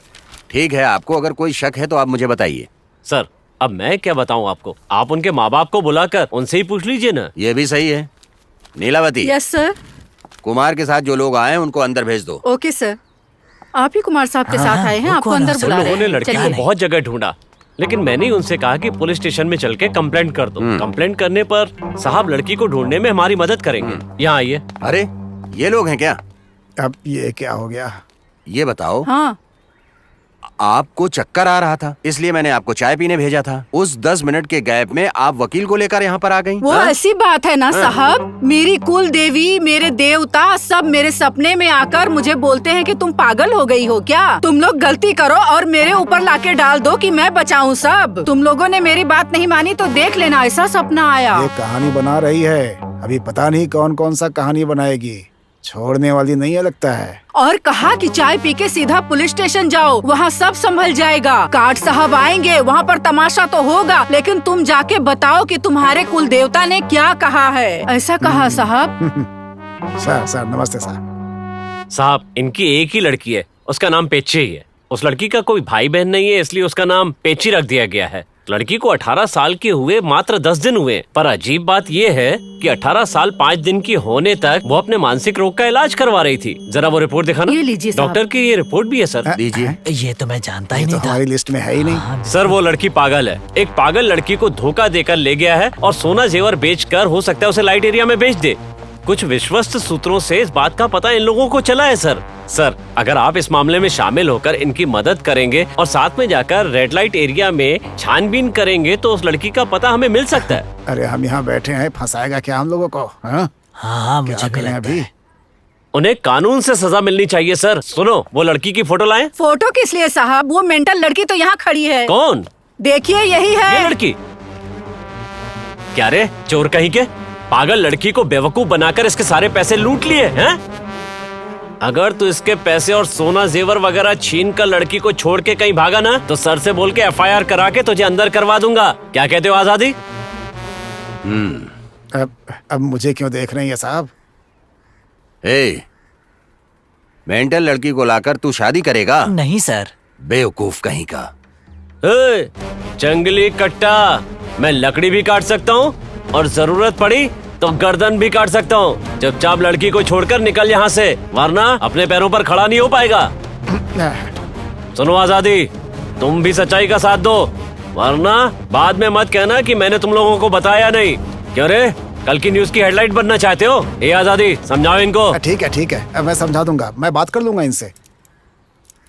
ठीक है, आपको अगर कोई शक है तो आप मुझे बताइए। सर, अब मैं क्या बताऊं आपको? आप उनके माँ बाप को बुलाकर उनसे ही पूछ लीजिए ना। ये भी सही है। Nilavati, yes sir. कुमार के साथ जो लोग आए हैं उनको अंदर भेज दो। Okay sir. आप ही कुमार साहब के साथ आए हैं, वो आपको कौन है? अंदर सब बुला रहे लोगों ने हैं। लड़की चलिए। को बहुत जगह ढूंढा, लेकिन मैंने ही उनसे कहा कि पुलिस स्टेशन में चल के कंप्लेंट कर दो। कंप्लेंट करने पर साहब लड़की को ढूंढने में हमारी मदद करेंगे। यहाँ आइए। अरे ये लोग हैं क्या? अब ये क्या हो गया? ये बताओ, हाँ, आपको चक्कर आ रहा था इसलिए मैंने आपको चाय पीने भेजा था। उस 10 मिनट के गैप में आप वकील को लेकर यहाँ पर आ गई। वो हाँ? ऐसी बात है ना साहब, मेरी कुल देवी, मेरे देवता सब मेरे सपने में आकर मुझे बोलते हैं कि तुम पागल हो गई हो क्या? तुम लोग गलती करो और मेरे ऊपर लाके डाल दो कि मैं बचाऊं सब। तुम लोगों ने मेरी बात नहीं मानी तो देख लेना, ऐसा सपना आया। ये कहानी बना रही है, अभी पता नहीं कौन कौन सा कहानी बनाएगी। छोड़ने वाली नहीं है लगता है। और कहा कि चाय पी के सीधा पुलिस स्टेशन जाओ, वहाँ सब संभल जाएगा। कार्ड साहब आएंगे, वहाँ पर तमाशा तो होगा, लेकिन तुम जाके बताओ कि तुम्हारे कुल देवता ने क्या कहा है। ऐसा कहा साहब। सर नमस्ते सर। साहब, इनकी एक ही लड़की है, उसका नाम पेची ही है। उस लड़की का कोई भाई बहन नहीं है, इसलिए उसका नाम पेची रख दिया गया है। लड़की को 18 साल के हुए मात्र 10 दिन हुए, पर अजीब बात ये है कि 18 साल 5 दिन की होने तक वो अपने मानसिक रोग का इलाज करवा रही थी। जरा वो रिपोर्ट दिखाना। ये लीजिए साहब। डॉक्टर की ये रिपोर्ट भी है सर। दीजिए। ये तो मैं जानता ही ये तो नहीं था। हमारी लिस्ट में है ही नहीं। सर, वो लड़की पागल है। एक पागल लड़की को धोखा देकर ले गया है और सोना जेवर बेचकर हो सकता है उसे लाइट एरिया में बेच दे। कुछ विश्वस्त सूत्रों से इस बात का पता इन लोगों को चला है सर, अगर आप इस मामले में शामिल होकर इनकी मदद करेंगे और साथ में जाकर रेड लाइट एरिया में छानबीन करेंगे तो उस लड़की का पता हमें मिल सकता है। अरे हम यहाँ बैठे हैं, फंसाएगा क्या हम लोगों को? हाँ? हाँ मुझे क्या भी करें लगता अभी? है। उन्हें कानून से सजा मिलनी चाहिए सर। सुनो, वो लड़की की फोटो लाएं। फोटो किस लिए साहब? वो मेंटल लड़की तो यहाँ खड़ी है। कौन? देखिए यही ये है। लड़की? क्या रे चोर कहीं के, पागल लड़की को बेवकूफ बनाकर इसके सारे पैसे लूट लिए हैं? अगर तू इसके पैसे और सोना जेवर वगैरह छीन कर लड़की को छोड़ के कहीं भागा ना, तो सर से बोल के FIR करा के तुझे अंदर करवा दूंगा। क्या कहते हो आजादी? अब मुझे क्यों देख रहे हैं ये साहब? मेंटल लड़की को लाकर तू शादी करेगा? नहीं सर। बेवकूफ कहीं का। ए, जंगली कट्टा, मैं लकड़ी भी काट सकता हूँ और जरूरत पड़ी तो गर्दन भी काट सकता हूँ। चुपचाप लड़की को छोड़कर निकल यहाँ से, वरना अपने पैरों पर खड़ा नहीं हो पाएगा। सुनो आजादी, तुम भी सच्चाई का साथ दो, वरना बाद में मत कहना कि मैंने तुम लोगों को बताया नहीं। क्यों रे, कल की न्यूज की हेडलाइट बनना चाहते हो? ए आजादी, समझाओ इनको। ठीक है, अब मैं समझा दूंगा, मैं बात कर लूंगा इनसे।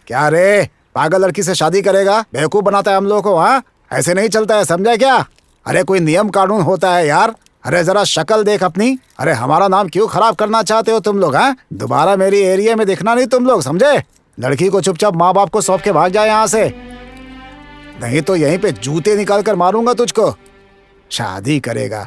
क्या रे, पागल लड़की से शादी करेगा? बेवकूफ बनाता है हम लोगों को। हाँ, ऐसे नहीं चलता है, समझा क्या? अरे कोई नियम कानून होता है यार। अरे जरा शक्ल देख अपनी। अरे हमारा नाम क्यों खराब करना चाहते हो तुम लोग? हाँ, दोबारा मेरी एरिया में दिखना नहीं तुम लोग, समझे? लड़की को चुपचाप माँ बाप को सौंप के भाग जाए यहाँ से, नहीं तो यहीं पे जूते निकाल कर मारूंगा तुझको। शादी करेगा?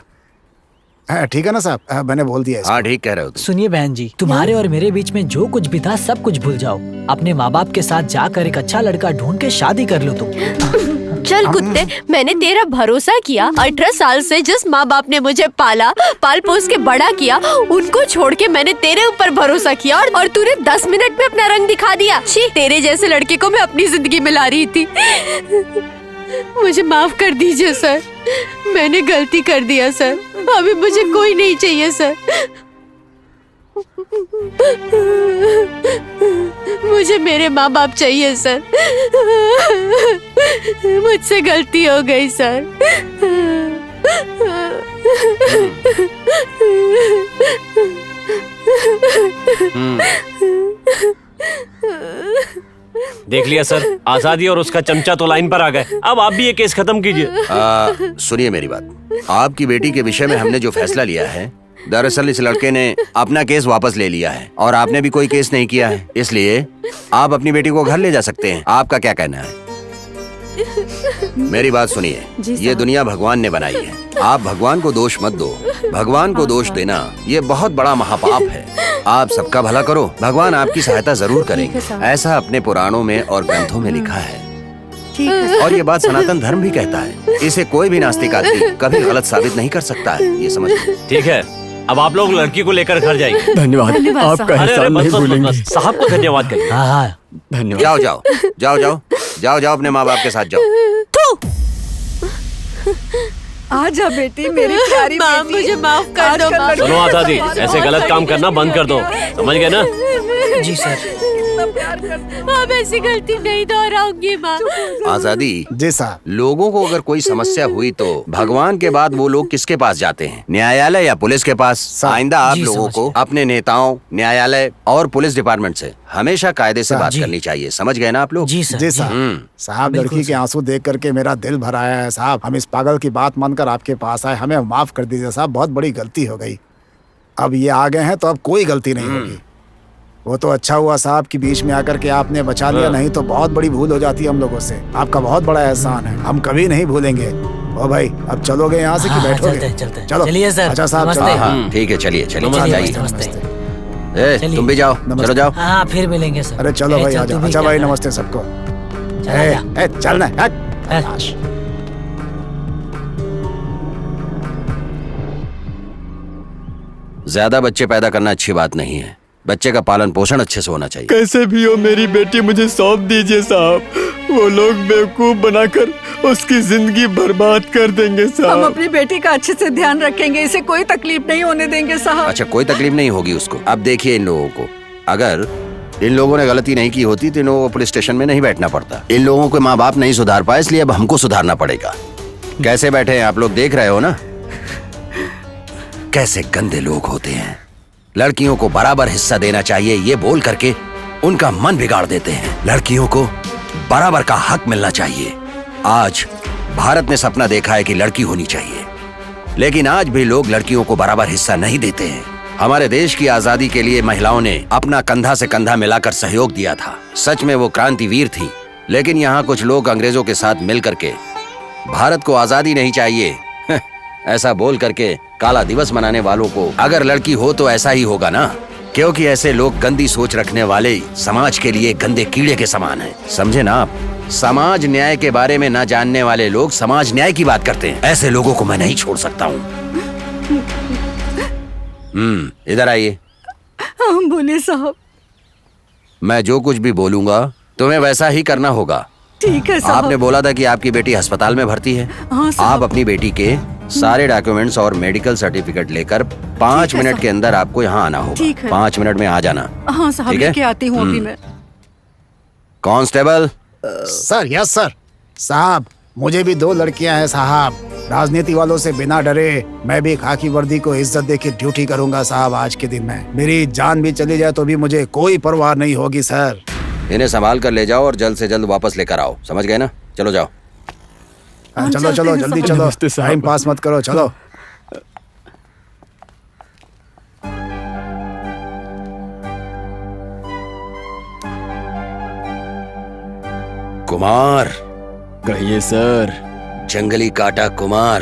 ठीक है ना साहब, मैंने बोल दिया इसको। हाँ ठीक कह रहे हो तुम। सुनिए बहन जी, तुम्हारे और मेरे बीच में जो कुछ भी था सब कुछ भूल जाओ। अपने माँ बाप के साथ जाकर एक अच्छा लड़का ढूंढ के शादी कर लो तुम। चल कुत्ते, मैंने तेरा भरोसा किया। 18 साल से जिस माँ बाप ने मुझे पाला, पाल पोस के बड़ा किया, उनको छोड़ के मैंने तेरे ऊपर भरोसा किया और तूने 10 मिनट में अपना रंग दिखा दिया। छी, तेरे जैसे लड़के को मैं अपनी जिंदगी में ला रही थी। मुझे माफ कर दीजिए सर, मैंने गलती कर दिया सर। अभी मुझे कोई नहीं चाहिए सर। मुझे मेरे माँ बाप चाहिए सर। मुझसे गलती हो गई सर। देख लिया सर, आजादी और उसका चमचा तो लाइन पर आ गए। अब आप भी ये केस खत्म कीजिए। सुनिए मेरी बात, आपकी बेटी के विषय में हमने जो फैसला लिया है, दरअसल इस लड़के ने अपना केस वापस ले लिया है और आपने भी कोई केस नहीं किया है, इसलिए आप अपनी बेटी को घर ले जा सकते हैं। आपका क्या कहना है? मेरी बात सुनिए, ये दुनिया भगवान ने बनाई है, आप भगवान को दोष मत दो। भगवान को दोष देना ये बहुत बड़ा महापाप है। आप सबका भला करो, भगवान आपकी सहायता जरूर करेंगे, ऐसा अपने पुराणों में और ग्रंथों में लिखा है। और ये बात सनातन धर्म भी कहता है, इसे कोई भी नास्तिक आदमी कभी गलत साबित नहीं कर सकता है, ये समझ। ठीक है, अब आप लोग लड़की को लेकर घर जाइए। धन्यवाद, आपका एहसान नहीं भूलेंगे। साहब को धन्यवाद कहिए। हाँ, धन्यवाद। जाओ जाओ जाओ जाओ जाओ जाओ अपने माँ बाप के साथ जाओ। आजा बेटी, मेरी प्यारी माँ, बेटी। मुझे माफ कर दो माँ। सुनो आजादी, ऐसे गलत काम करना बंद कर दो, समझ गए ना? जी सर। अब ऐसी गलती नहीं दोहराऊंगी माँ। आजादी जी साहब। लोगों को अगर कोई समस्या हुई तो भगवान के बाद वो लोग किसके पास जाते हैं? न्यायालय या पुलिस के पास। आइंदा आप जी, लोगों समझ को अपने नेताओं, न्यायालय और पुलिस डिपार्टमेंट से हमेशा कायदे से बात जी। करनी चाहिए, समझ गए ना आप लोग? जी सर। जी साहब। साहब, लड़की के आंसू देख करके मेरा दिल भर आया है साहब। हम इस पागल की बात मानकर आपके पास आए, हमें माफ कर दीजिए साहब, बहुत बड़ी गलती हो गई। अब ये आ गए हैं तो अब कोई गलती नहीं होगी। वो तो अच्छा हुआ साहब कि बीच में आकर के आपने बचा लिया, नहीं तो बहुत बड़ी भूल हो जाती हम लोगों से। आपका बहुत बड़ा एहसान है, हम कभी नहीं भूलेंगे। ओ भाई, अब चलोगे यहाँ से कि हाँ, बैठोगे? चलते हैं। चलो। चलिए सर। अच्छा साहब, नमस्ते। चलो। हाँ ठीक है, चलिए चलिए नमस्ते, जाइए। नमस्ते। ए, चलिए। तुम भी जाओ, चलो जाओ। हाँ, फिर मिलेंगे सर। अरे चलो भाई, चल, आ तू जाओ। भी अच्छा भाई, चल। नमस्ते सबको। चला जा। चलना है। ज्यादा बच्चे पैदा करना अच्छी बात नहीं है, बच्चे का पालन पोषण अच्छे से होना चाहिए। कैसे भी हो मेरी बेटी मुझे सौंप दीजिए साहब, वो लोग बेवकूफ बनाकर उसकी जिंदगी बर्बाद कर देंगे हम साहब। अपनी बेटी का अच्छे से ध्यान रखेंगे, इसे कोई तकलीफ नहीं होने देंगे साहब। अच्छा, कोई तकलीफ नहीं होगी उसको। अब देखिए इन लोगों को, अगर इन लोगों ने गलती नहीं की होती तो इन लोगों को पुलिस स्टेशन में नहीं बैठना पड़ता। इन लोगों के माँ बाप नहीं सुधार पाए, इसलिए अब हमको सुधारना पड़ेगा। कैसे बैठे हैं आप लोग, देख रहे हो ना कैसे गंदे लोग होते हैं। लड़कियों को बराबर हिस्सा देना चाहिए ये बोल करके उनका मन बिगाड़ देते हैं। लड़कियों को बराबर का हक मिलना चाहिए। आज भारत ने सपना देखा है कि लड़की होनी चाहिए, लेकिन आज भी लोग लड़कियों को बराबर हिस्सा नहीं देते हैं। हमारे देश की आजादी के लिए महिलाओं ने अपना कंधा से कंधा मिलाकर सहयोग दिया था। सच में वो क्रांतिवीर थी, लेकिन यहाँ कुछ लोग अंग्रेजों के साथ मिल करके भारत को आजादी नहीं चाहिए ऐसा बोल करके काला दिवस मनाने वालों को अगर लड़की हो तो ऐसा ही होगा ना, क्योंकि ऐसे लोग गंदी सोच रखने वाले समाज के लिए गंदे कीड़े के समान हैं, समझे ना आप? समाज न्याय के बारे में ना जानने वाले लोग समाज न्याय की बात करते हैं। ऐसे लोगों को मैं नहीं छोड़ सकता हूँ। इधर आइए। हम बोले साहब। मैं जो कुछ भी बोलूंगा तुम्हें वैसा ही करना होगा। ठीक है साहब। आपने बोला था कि आपकी बेटी अस्पताल में भर्ती है। हाँ साहब। आप अपनी बेटी के सारे डॉक्यूमेंट्स और मेडिकल सर्टिफिकेट लेकर 5 मिनट साहब। के अंदर आपको यहाँ आना ठीक होगा। है। 5 मिनट में आ जाना। हाँ साहब, ठीक है? लेके आती हूँ अभी मैं। कांस्टेबल। Sir, yes sir. साहब, मुझे भी 2 लड़कियां हैं साहब। राजनीति वालों से बिना डरे मैं भी खाकी वर्दी को इज्जत देके ड्यूटी करूंगा साहब। आज के दिन में मेरी जान भी चली जाए तो भी मुझे कोई परवाह नहीं होगी सर। इन्हें संभाल कर ले जाओ और जल्द से जल्द वापस लेकर आओ, समझ गए ना? चलो जाओ। चलो चलो, जल्दी चलो, नमस्ते साहब। टाइम पास मत करो, चलो। कुमार। कहिए सर। जंगली काटा कुमार।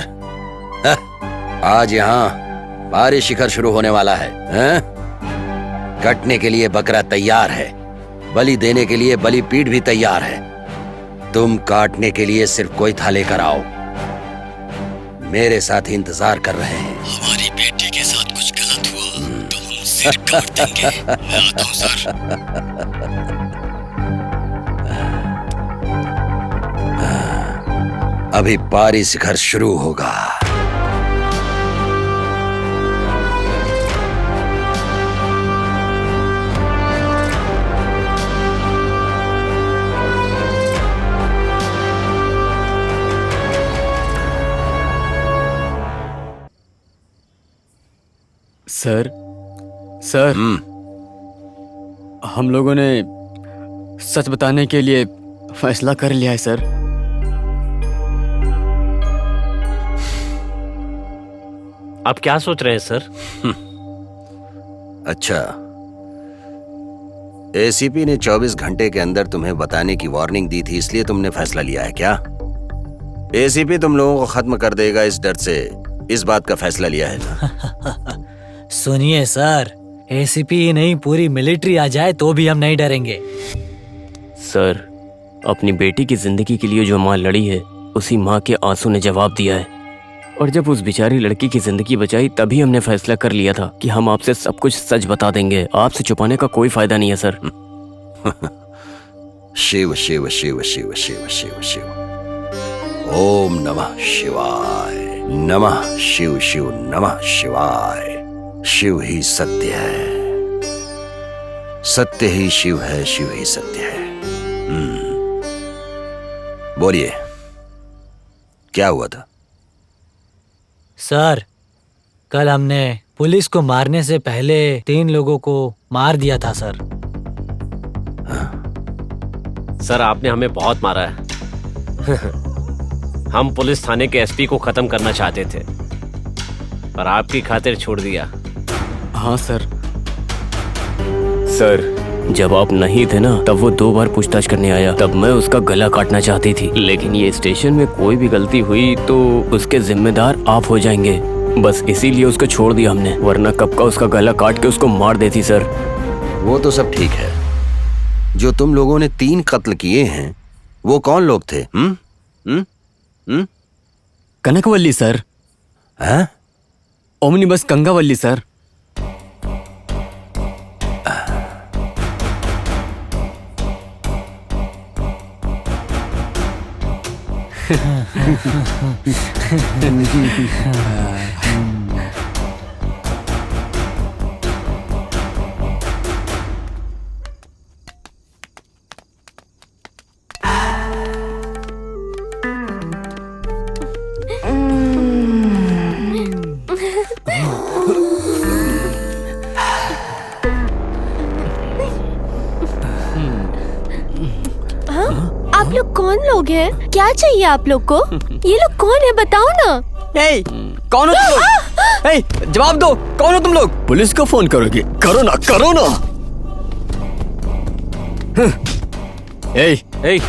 आज यहाँ बारिश शिखर शुरू होने वाला है, कटने के लिए बकरा तैयार है, बलि देने के लिए बलि पीठ भी तैयार है। तुम काटने के लिए सिर्फ कोई था लेकर आओ, मेरे साथ इंतजार कर रहे हैं। हमारी बेटी के साथ कुछ गलत हुआ तो हम सिर काट देंगे। मैं आता हूं सर। अभी पारी शिखर शुरू होगा। सर सर हम लोगों ने सच बताने के लिए फैसला कर लिया है सर। आप क्या सोच रहे हैं सर? अच्छा, एसीपी ने 24 घंटे के अंदर तुम्हें बताने की वार्निंग दी थी, इसलिए तुमने फैसला लिया है क्या? एसीपी तुम लोगों को खत्म कर देगा, इस डर से इस बात का फैसला लिया है ना? सुनिए सर, एसीपी ही नहीं पूरी मिलिट्री आ जाए तो भी हम नहीं डरेंगे। सर, अपनी बेटी की जिंदगी के लिए जो माँ लड़ी है, उसी माँ के आंसू ने जवाब दिया है। और जब उस बेचारी लड़की की जिंदगी बचाई, तभी हमने फैसला कर लिया था कि हम आपसे सब कुछ सच बता देंगे। आपसे छुपाने का कोई फायदा नहीं है सर। शिव शिव शिव शिव शिव शिव शिव। ओम नमः शिवाय। नमः शिव शिव नमः शिवाय। शिव ही सत्य है, सत्य ही शिव है, शिव ही सत्य है। बोलिए, क्या हुआ था? सर, कल हमने पुलिस को मारने से पहले 3 लोगों को मार दिया था सर। सर, आपने हमें बहुत मारा है। हम पुलिस थाने के एसपी को खत्म करना चाहते थे, पर आपकी खातिर छोड़ दिया। हाँ सर। सर, जब आप नहीं थे ना, तब वो 2 बार पूछताछ करने आया। तब मैं उसका गला काटना चाहती थी, लेकिन ये स्टेशन में कोई भी गलती हुई तो उसके जिम्मेदार आप हो जाएंगे। बस इसीलिए उसको छोड़ दिया हमने, वरना कब का उसका गला काट के उसको मार देती सर। वो तो सब ठीक है, जो तुम लोगों ने 3 कत्ल किए हैं, वो कौन लोग थे? कनकवल्ली सर। हैं? Omnibus कंगावल्ली sir. आप लोग कौन लोग हैं? क्या चाहिए आप लोग को? ये लोग कौन है, बताओ ना। ए, कौन हो तुम लोग? ए, जवाब दो, कौन हो तुम लोग? पुलिस को फोन करोगे? करो ना, करो ना। ए,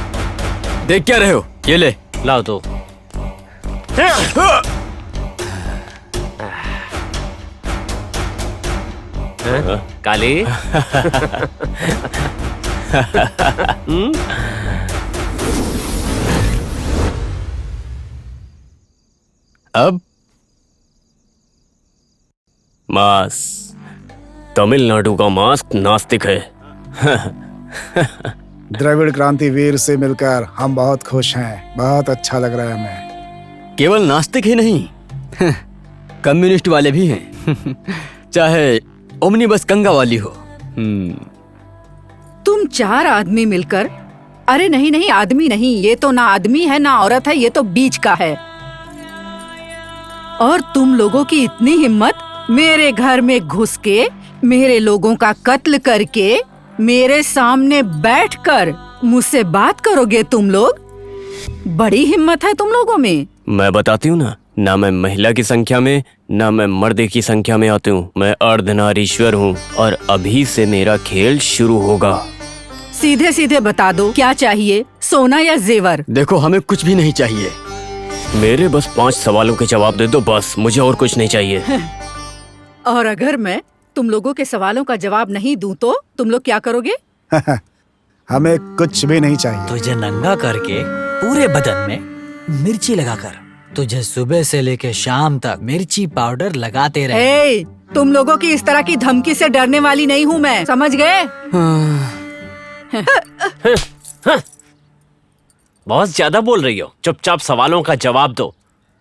देख क्या रहे हो? ये ले, लाओ तो। काली। अब मास, तमिलनाडु का मास्क नास्तिक है। द्रविड़ क्रांति वीर से मिलकर हम बहुत खुश हैं, बहुत अच्छा लग रहा है हमें। केवल नास्तिक ही नहीं, कम्युनिस्ट वाले भी हैं। चाहे ओमनिबस कंगावाली हो। तुम 4 आदमी मिलकर, अरे नहीं नहीं, आदमी नहीं, ये तो ना आदमी है ना औरत है, ये तो बीच का है। और तुम लोगों की इतनी हिम्मत, मेरे घर में घुस के मेरे लोगों का कत्ल करके मेरे सामने बैठकर मुझसे बात करोगे तुम लोग? बड़ी हिम्मत है तुम लोगों में। मैं बताती हूँ ना मैं महिला की संख्या में, ना मैं मर्द की संख्या में आती हूँ। मैं अर्धनारीश्वर हूँ और अभी से मेरा खेल शुरू होगा। सीधे सीधे बता दो, क्या चाहिए, सोना या जेवर? देखो, हमें कुछ भी नहीं चाहिए। मेरे बस 5 सवालों के जवाब दे दो, बस, मुझे और कुछ नहीं चाहिए। और अगर मैं तुम लोगों के सवालों का जवाब नहीं दूं तो तुम लोग क्या करोगे? हमें कुछ भी नहीं चाहिए। तुझे नंगा करके पूरे बदन में मिर्ची लगाकर तुझे सुबह से लेके शाम तक मिर्ची पाउडर लगाते रहे। ए, तुम लोगों की इस तरह की धमकी से डरने वाली नहीं हूँ मैं, समझ गए? बहुत ज्यादा बोल रही हो, चुपचाप सवालों का जवाब दो,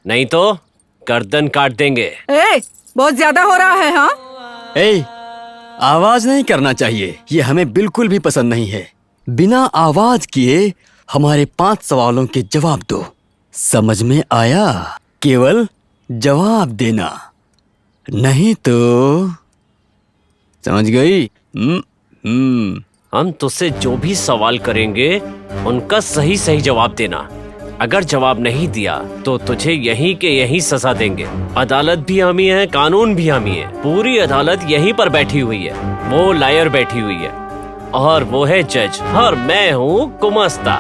नहीं तो गर्दन काट देंगे। ए, बहुत ज्यादा हो रहा है। हाँ, ए, आवाज नहीं करना चाहिए, ये हमें बिल्कुल भी पसंद नहीं है। बिना आवाज किए हमारे 5 सवालों के जवाब दो, समझ में आया? केवल जवाब देना, नहीं तो समझ गई? हम तुझसे जो भी सवाल करेंगे उनका सही सही जवाब देना। अगर जवाब नहीं दिया तो तुझे यहीं के यहीं सजा देंगे। अदालत भी हम ही है, कानून भी हम ही है, पूरी अदालत यहीं पर बैठी हुई है। वो लायर बैठी हुई है और वो है जज, और मैं हूँ गुमस्ता।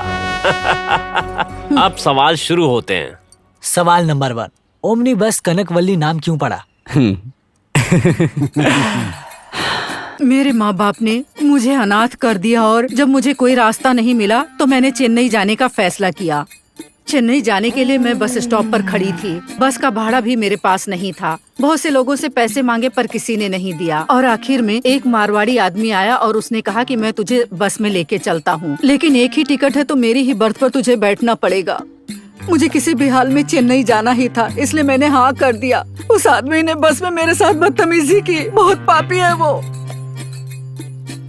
अब सवाल शुरू होते हैं। सवाल नंबर 1, ओमनी बस कनकवल्ली नाम क्यों पड़ा? मेरे माँ बाप ने मुझे अनाथ कर दिया और जब मुझे कोई रास्ता नहीं मिला तो मैंने चेन्नई जाने का फैसला किया। चेन्नई जाने के लिए मैं बस स्टॉप पर खड़ी थी। बस का भाड़ा भी मेरे पास नहीं था। बहुत से लोगों से पैसे मांगे पर किसी ने नहीं दिया और आखिर में एक मारवाड़ी आदमी आया और उसने कहा कि मैं तुझे बस में लेके चलता हूँ, लेकिन एक ही टिकट है तो मेरी ही बर्थ पर तुझे बैठना पड़ेगा। मुझे किसी भी हाल में चेन्नई जाना ही था, इसलिए मैंने हाँ कर दिया। उस आदमी ने बस में मेरे साथ बदतमीजी की, बहुत पापी है वो।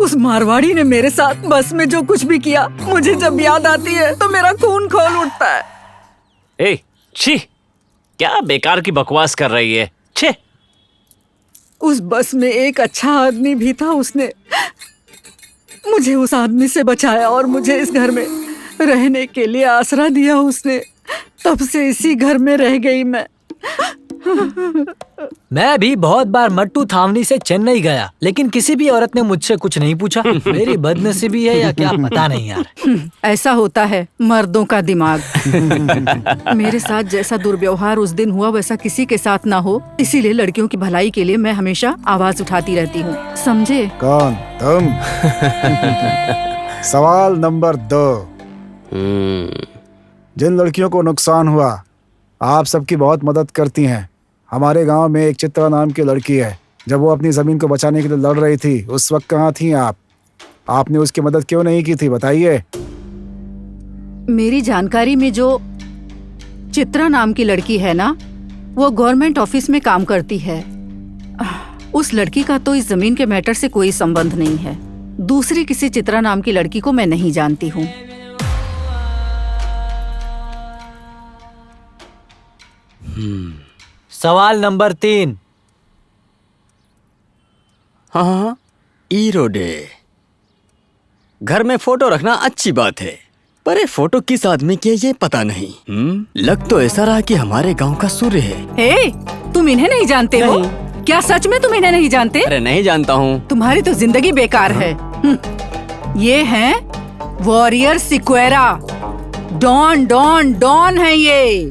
उस मारवाड़ी ने मेरे साथ बस में जो कुछ भी किया, मुझे जब याद आती है तो मेरा खून खौल उठता है। ए, छी, क्या बेकार की बकवास कर रही है, छे। उस बस में एक अच्छा आदमी भी था, उसने मुझे उस आदमी से बचाया और मुझे इस घर में रहने के लिए आसरा दिया उसने। तब से इसी घर में रह गई मैं। मैं भी बहुत बार मट्टू थावनी से चेन्नई गया, लेकिन किसी भी औरत ने मुझसे कुछ नहीं पूछा। मेरी बदनसीबी है या क्या पता नहीं यार। ऐसा होता है मर्दों का दिमाग। मेरे साथ जैसा दुर्व्यवहार उस दिन हुआ वैसा किसी के साथ ना हो, इसीलिए लड़कियों की भलाई के लिए मैं हमेशा आवाज उठाती रहती हूँ, समझे? कौन तुम? सवाल नंबर 2, जिन लड़कियों को नुकसान हुआ आप सबकी बहुत मदद करती हैं। हमारे गांव में एक चित्रा नाम की लड़की है, जब वो अपनी ज़मीन को बचाने के लिए लड़ रही थी उस वक्त कहाँ थी आप? आपने उसकी मदद क्यों नहीं की थी, बताइए। मेरी जानकारी में जो चित्रा नाम की लड़की है ना, वो गवर्नमेंट ऑफिस में काम करती है। उस लड़की का तो इस जमीन के मैटर से कोई संबंध नहीं है। दूसरी किसी चित्रा नाम की लड़की को मैं नहीं जानती हूँ। सवाल नंबर 3, हाँ, ईरोडे। घर में फोटो रखना अच्छी बात है, पर ये फोटो किस आदमी की है ये पता नहीं। लग तो ऐसा रहा कि हमारे गांव का सूर्य है। हे, तुम इन्हें नहीं जानते हो? क्या सच में तुम इन्हें नहीं जानते? अरे नहीं जानता हूँ। तुम्हारी तो जिंदगी बेकार है। ये हैं warrior Sequeira. Don don don है ये।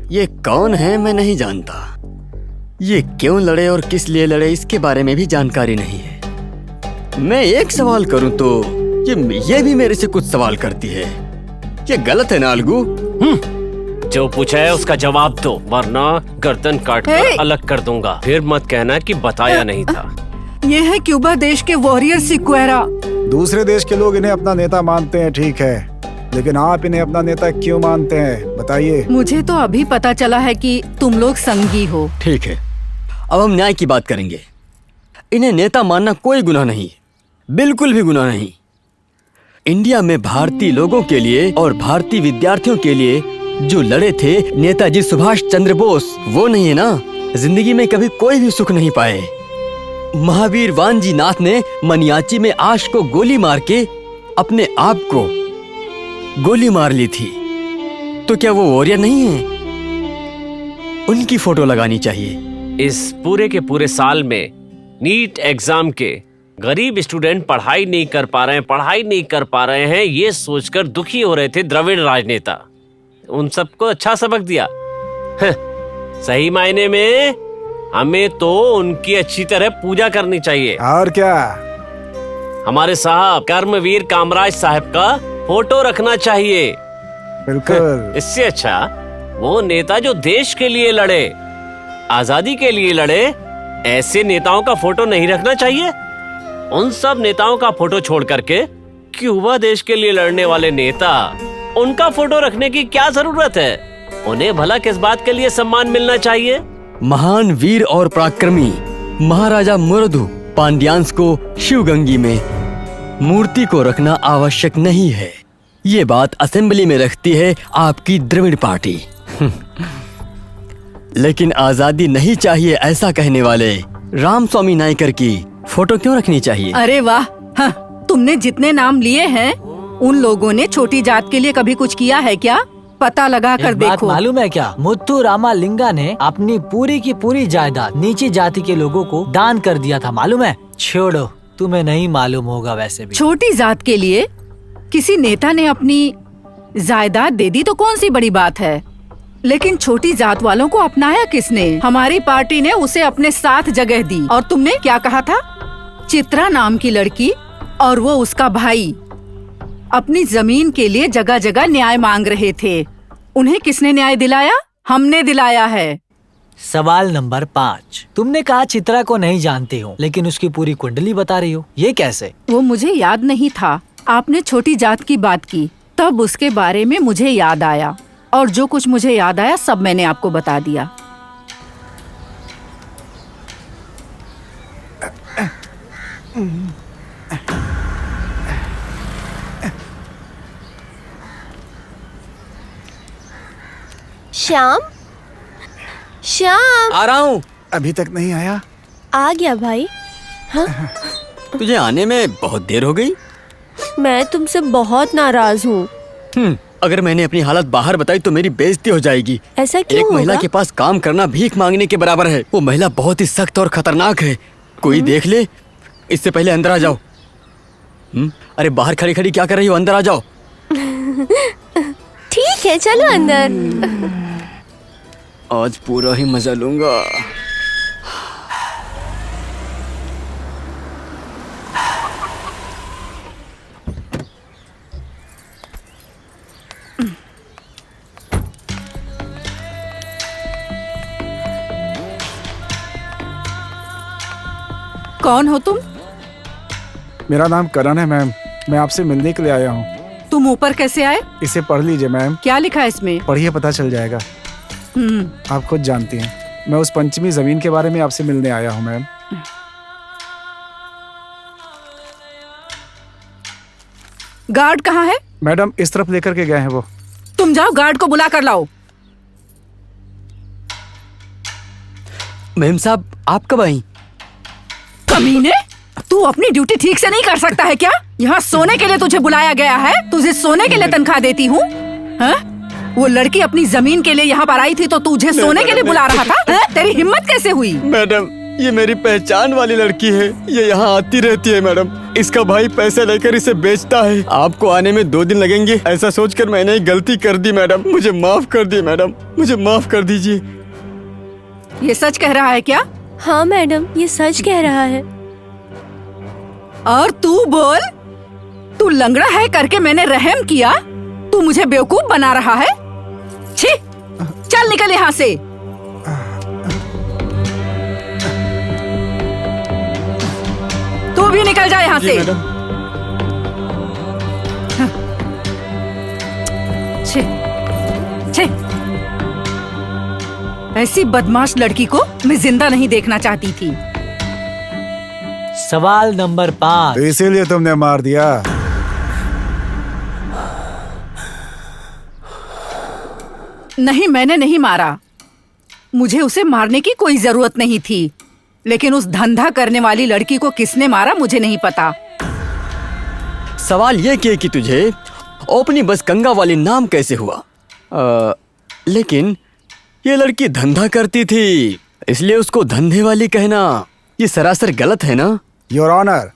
ये कौन है मैं नहीं जानता। ये क्यों लड़े और किस लिए लड़े इसके बारे में भी जानकारी नहीं है। मैं एक सवाल करूं तो ये भी मेरे से कुछ सवाल करती है। ये गलत है ना अलगू? जो पूछा है उसका जवाब दो, वरना गर्दन काट कर अलग कर दूंगा। फिर मत कहना कि बताया नहीं था। ये है क्यूबा देश के वॉरियर सिक्वेरा। दूसरे देश के लोग इन्हें अपना नेता मानते हैं, ठीक है, लेकिन आप इन्हें अपना नेता क्यों मानते हैं, बताइए। मुझे तो अभी पता चला है कि तुम लोग संगी हो। ठीक है, अब हम न्याय की बात करेंगे। इन्हें नेता मानना कोई गुनाह नहीं, बिल्कुल भी गुनाह नहीं। इंडिया में भारतीय लोगों के लिए और भारतीय विद्यार्थियों के लिए जो लड़े थे नेताजी सुभाष चंद्र बोस, वो नहीं है ना? जिंदगी में कभी कोई भी सुख नहीं पाए। महावीर वानजी नाथ ने मनियाची में आश को गोली मार के अपने आप को गोली मार ली थी, तो क्या वो वॉरियर नहीं है? उनकी फोटो लगानी चाहिए। इस पूरे के पूरे साल में नीट एग्जाम के गरीब स्टूडेंट पढ़ाई नहीं कर पा रहे हैं, ये सोचकर दुखी हो रहे थे द्रविड़ राजनेता। उन सबको अच्छा सबक दिया। सही मायने में हमें तो उनकी अच्छी तरह पूजा करनी चाहिए। और क्या? हमारे साहब कर्मवीर कामराज साहब का फोटो रखना चाहिए। बिल्कुल। इससे अच्छा वो नेता जो देश के लिए लड़े, आजादी के लिए लड़े, ऐसे नेताओं का फोटो नहीं रखना चाहिए। उन सब नेताओं का फोटो छोड़ करके क्यूबा देश के लिए लड़ने वाले नेता, उनका फोटो रखने की क्या जरूरत है? उन्हें भला किस बात के लिए सम्मान मिलना चाहिए? महान वीर और पराक्रमी महाराजा मुरदु पांड्यांस को शिवगंगी में मूर्ति को रखना आवश्यक नहीं है। ये बात असेंबली में रखती है आपकी द्रविड़ पार्टी। लेकिन आजादी नहीं चाहिए ऐसा कहने वाले रामस्वामी नायकर की फोटो क्यों रखनी चाहिए? अरे वाह, हाँ, तुमने जितने नाम लिए हैं उन लोगों ने छोटी जात के लिए कभी कुछ किया है क्या? पता लगा कर एक बात देखो। मालूम है क्या? मुत्तु रामालिंगा ने अपनी पूरी की पूरी जायदाद नीची जाति के लोगों को दान कर दिया था, मालूम है? छोड़ो, तुम्हें नहीं मालूम होगा वैसे भी। छोटी जात के लिए किसी नेता ने अपनी जायदाद दे दी तो कौन सी बड़ी बात है, लेकिन छोटी जात वालों को अपनाया किसने? हमारी पार्टी ने उसे अपने साथ जगह दी। और तुमने क्या कहा था? चित्रा नाम की लड़की और वो उसका भाई अपनी जमीन के लिए जगह जगह न्याय मांग रहे थे। उन्हें किसने न्याय दिलाया? हमने दिलाया है। सवाल नंबर 5, तुमने कहा चित्रा को नहीं जानते हो, लेकिन उसकी पूरी कुंडली बता रही हो, ये कैसे? वो मुझे याद नहीं था। आपने छोटी जात की बात की, तब उसके बारे में मुझे याद आया, और जो कुछ मुझे याद आया सब मैंने आपको बता दिया। श्याम, श्याम, आ रहा हूँ। अभी तक नहीं आया? आ गया भाई। तुझे आने में बहुत देर हो गई। मैं तुमसे बहुत नाराज हूँ। अगर मैंने अपनी हालत बाहर बताई तो मेरी बेइज्जती हो जाएगी। ऐसा क्यों एक महिला होगा? के पास काम करना भीख मांगने के बराबर है। वो महिला बहुत ही सख्त और खतरनाक है। कोई देख ले, इससे पहले अंदर आ जाओ। अरे बाहर खड़ी खड़ी क्या कर रही हो? अंदर आ जाओ। ठीक है, चलो अंदर। आज पूरा ही मजा लूंगा। कौन हो तुम? मेरा नाम करण है मैम। मैं आपसे मिलने के लिए आया हूँ। तुम ऊपर कैसे आए? इसे पढ़ लीजिए मैम। क्या लिखा है इसमें? पढ़िए, पता चल जाएगा। आप खुद जानती हैं, मैं उस पंचमी जमीन के बारे में आपसे मिलने आया हूँ मैम। गार्ड कहाँ है? मैडम इस तरफ लेकर के गए हैं वो। तुम जाओ, गार्ड को बुला कर लाओ। मेम साहब, आप कब आई? कमीने, तू अपनी ड्यूटी ठीक से नहीं कर सकता है क्या? यहाँ सोने के लिए तुझे बुलाया गया है, तुझे सोने के लिए तनख्वाह देती हूँ। वो लड़की अपनी जमीन के लिए यहाँ पर आई थी तो तुझे सोने के लिए बुला रहा था? तेरी हिम्मत कैसे हुई? मैडम, ये मेरी पहचान वाली लड़की है। ये यहाँ आती रहती है मैडम। इसका भाई पैसे लेकर इसे बेचता है। आपको आने में 2 दिन लगेंगे, ऐसा सोचकर मैंने एक गलती कर दी मैडम। मुझे माफ कर दी मैडम, मुझे माफ कर दीजिए। ये सच कह रहा है क्या? हाँ मैडम, ये सच कह रहा है। और तू बोल, तू लंगड़ा है करके मैंने रहम किया, तू मुझे बेवकूफ बना रहा है? छी, चल निकल यहाँ से। तू भी निकल जा यहाँ से। छी, छी। ऐसी बदमाश लड़की को मैं जिंदा नहीं देखना चाहती थी। सवाल नंबर 5, तो इसीलिए तुमने मार दिया? नहीं, मैंने नहीं मारा। मुझे उसे मारने की कोई जरूरत नहीं थी, लेकिन उस धंधा करने वाली लड़की को किसने मारा मुझे नहीं पता। सवाल ये किए कि तुझे अपनी बस गंगा वाली नाम कैसे हुआ? लेकिन ये लड़की धंधा करती थी, इसलिए उसको धंधे वाली कहना ये सरासर गलत है ना? योर ऑनर,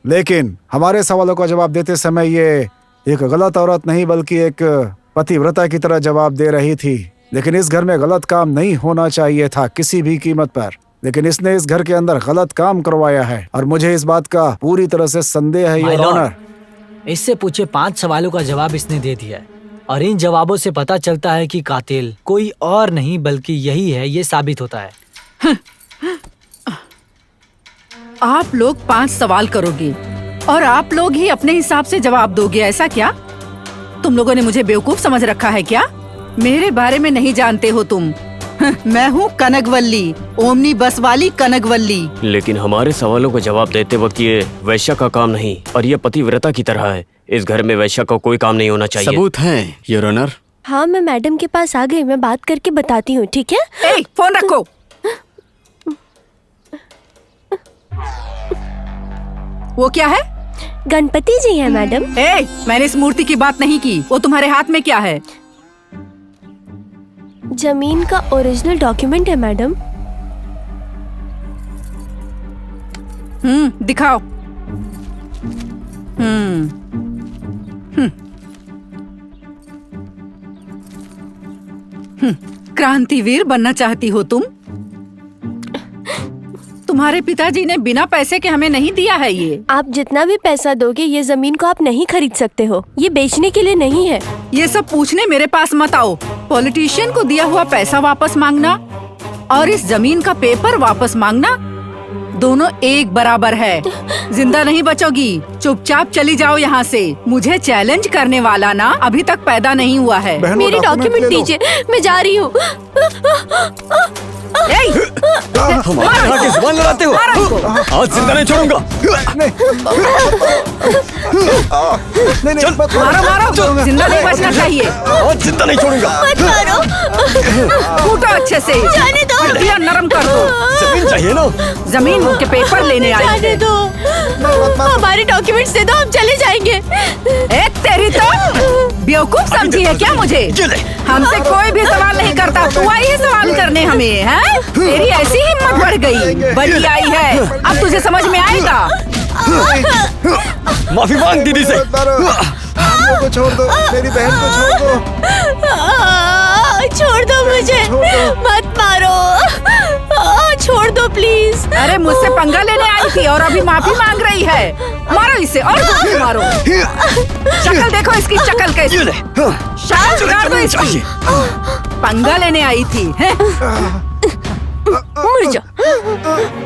लेकिन हमारे सवालों का जवाब देते समय ये एक गलत औरत नहीं बल्कि एक पतिव्रता की तरह जवाब दे रही थी। लेकिन इस घर में गलत काम नहीं होना चाहिए था किसी भी कीमत पर। लेकिन इसने इस घर के अंदर गलत काम करवाया है और मुझे इस बात का पूरी तरह से संदेह है, My योर lord, ऑनर। इससे पूछे 5 सवालों का जवाब इसने दे दिया है और इन जवाबों से पता चलता है कि कातिल कोई और नहीं बल्कि यही है, ये साबित होता है। आप लोग 5 सवाल करोगे और आप लोग ही अपने हिसाब से जवाब दोगे, ऐसा क्या? तुम लोगों ने मुझे बेवकूफ समझ रखा है क्या? मेरे बारे में नहीं जानते हो तुम। मैं हूँ कनकवल्ली, ओमनी बस वाली कनकवल्ली। लेकिन हमारे सवालों का जवाब देते वक्त ये वैश्या का काम नहीं और ये पतिव्रता की तरह है। इस घर में वैश्या का कोई काम नहीं होना चाहिए। सबूत है योर ऑनर। हाँ, मैं मैडम के पास आ गई, मैं बात करके बताती हूँ, ठीक है? ए, फोन रखो। वो क्या है? गणपति जी है मैडम। ए, मैंने इस मूर्ति की बात नहीं की। वो तुम्हारे हाथ में क्या है? जमीन का ओरिजिनल डॉक्यूमेंट है मैडम। दिखाओ। क्रांतिवीर बनना चाहती हो तुम? तुम्हारे पिताजी ने बिना पैसे के हमें नहीं दिया है ये। आप जितना भी पैसा दोगे ये जमीन को आप नहीं खरीद सकते हो, ये बेचने के लिए नहीं है। ये सब पूछने मेरे पास मत आओ। पॉलिटिशियन को दिया हुआ पैसा वापस मांगना और इस जमीन का पेपर वापस मांगना दोनों एक बराबर है। जिंदा नहीं बचोगी, चुपचाप चली जाओ यहाँ से। मुझे चैलेंज करने वाला ना अभी तक पैदा नहीं हुआ है। मेरी डॉक्यूमेंट दीजिए, मैं जा रही हूँ। हमारे यहाँ की जुबान लड़ाते हो, आज जिंदा नहीं छोड़ूंगा। मारो मारो, जिंदा नहीं बचना चाहिए। आज जिंदा नहीं छोड़ूंगा। मत मारो, कूटो अच्छे से, जाने दो। हड्डियां नरम कर दो। जमीन चाहिए ना? जमीन के पेपर लेने आई जाने है। दो, हमारे डॉक्यूमेंट्स दे दो, हम चले जाएंगे। एक तेरी तो बेवकूफ समझी है क्या मुझे? हमसे कोई भी सवाल नहीं करता, तू आई है सवाल करने हमें, हैं? तेरी ऐसी हिम्मत बढ़ गई, बड़ी आई है। अब तुझे समझ में आएगा। माफी मांग दीदी से। को छोड़ दो, मेरी बहन को छोड़ दो। छोड़ दो मुझे, मत मारो, छोड़ दो प्लीज। अरे मुझसे पंगा लेने आई थी और अभी माफी मांग रही है। मारो इसे और जोर से मारो। शक्ल देखो इसकी, शक्ल कैसी। शायद बिगाड़ दो इसकी। पंगा लेने आई थी, हैं?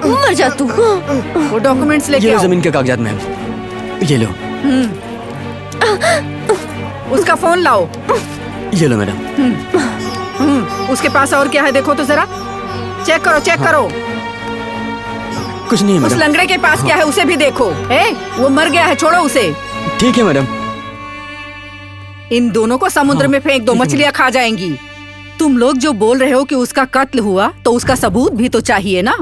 मर जा तू। वो डॉक्यूमेंट्स लेके ये आओ। जमीन के कागजात में, ये लो। उसका फोन लाओ। ये लो मैडम। उसके पास और क्या है देखो तो जरा। चेक करो, चेक करो। कुछ नहीं है उस मैडम। लंगड़े के पास क्या है उसे भी देखो। वो मर गया है, छोड़ो उसे। ठीक है मैडम। इन दोनों को समुद्र में फेंक दो, मछलियाँ खा जाएंगी। तुम लोग जो बोल रहे हो कि उसका कत्ल हुआ तो उसका सबूत भी तो चाहिए ना।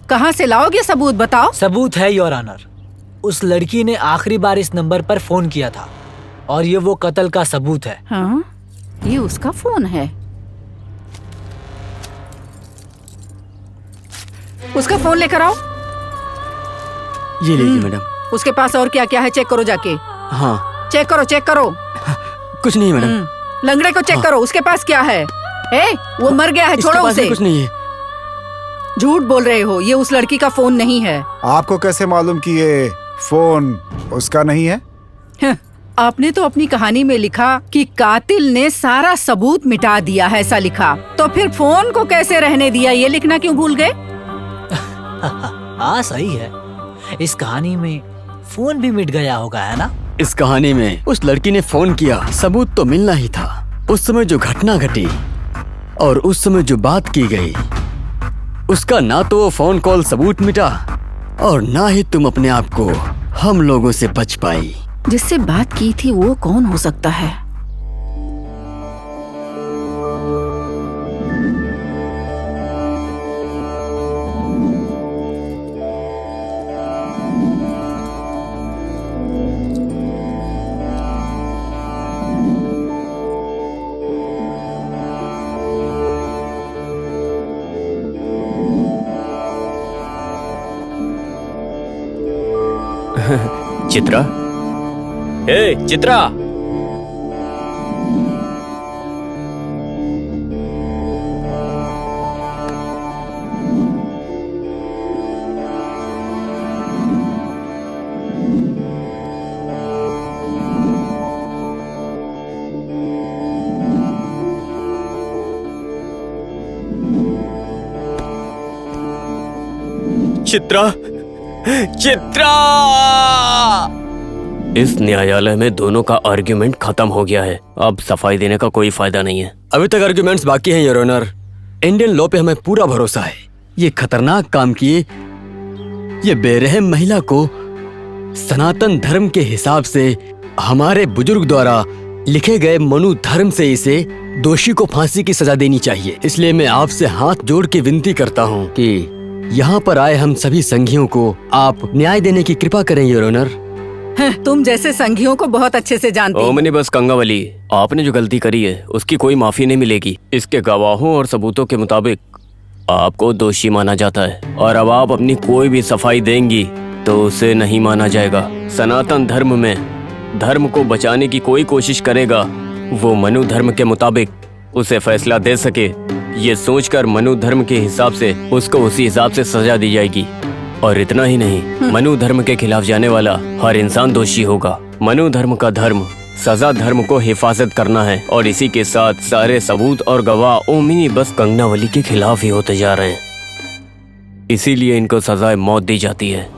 कहाँ से लाओगे सबूत, बताओ। सबूत है योर ऑनर। उस लड़की ने आखिरी बार इस नंबर पर फोन किया था और ये वो कत्ल का सबूत है। हाँ, ये उसका फोन है। उसका फोन लेकर आओ। ये लीजिए मैडम। उसके पास और क्या क्या है चेक करो जाके। हाँ, चेक करो, चेक करो। कुछ नहीं है मैडम। लंगड़े को चेक करो, उसके पास क्या है। वो मर गया है, इसके छोड़ो पास भी उसे। कुछ नहीं है। झूठ बोल रहे हो, ये उस लड़की का फोन नहीं है। आपको कैसे मालूम कि ये फोन उसका नहीं है? आपने तो अपनी कहानी में लिखा कि कातिल ने सारा सबूत मिटा दिया है, ऐसा लिखा। तो फिर फोन को कैसे रहने दिया, ये लिखना क्यों भूल गए? हाँ सही है, इस कहानी में फोन भी मिट गया होगा, है ना? इस कहानी में उस लड़की ने फोन किया, सबूत तो मिलना ही था। उस समय जो घटना घटी और उस समय जो बात की गई, उसका ना तो वो फोन कॉल सबूत मिटा और ना ही तुम अपने आप को हम लोगों से बच पाई। जिससे बात की थी वो कौन हो सकता है? चित्रा, चित्रा। चित्रा, चित्रा। इस न्यायालय में दोनों का आर्ग्यूमेंट खत्म हो गया है। अब सफाई देने का कोई फायदा नहीं है। अभी तक आर्ग्यूमेंट्स बाकी हैं योर ऑनर। इंडियन लॉ पे हमें पूरा भरोसा है। ये खतरनाक काम किए ये बेरहम महिला को सनातन धर्म के हिसाब से हमारे बुजुर्ग द्वारा लिखे गए मनु धर्म से इसे दोषी को फांसी की सजा देनी चाहिए। इसलिए मैं आपसे हाथ जोड़ के विनती करता हूँ कि यहाँ पर आए हम सभी संघियों को आप न्याय देने की कृपा करें योर ऑनर। तुम जैसे संघियों को बहुत अच्छे से जानते हो। ओमनी बस कंगावली, आपने जो गलती करी है उसकी कोई माफी नहीं मिलेगी। इसके गवाहों और सबूतों के मुताबिक आपको दोषी माना जाता है और अब आप अपनी कोई भी सफाई देंगी तो उसे नहीं माना जाएगा। सनातन धर्म में धर्म को बचाने की कोई कोशिश करेगा वो मनु धर्म के मुताबिक उसे फैसला दे सके, ये सोचकर मनु धर्म के हिसाब से उसको उसी हिसाब से सजा दी जाएगी। और इतना ही नहीं, मनु धर्म के खिलाफ जाने वाला हर इंसान दोषी होगा। मनु धर्म का धर्म सजा धर्म को हिफाजत करना है और इसी के साथ सारे सबूत और गवाह ओमिनी बस कंगनावली के खिलाफ ही होते जा रहे हैं। इसीलिए इनको सजाए मौत दी जाती है।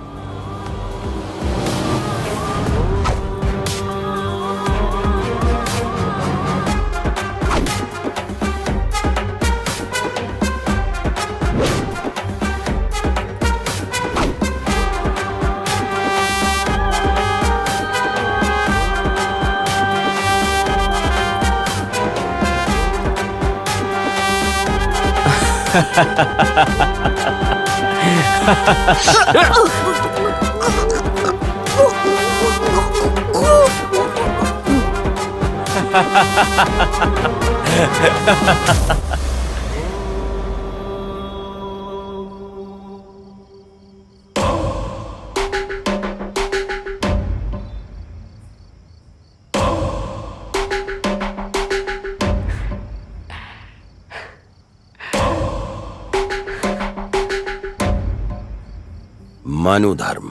मनु धर्म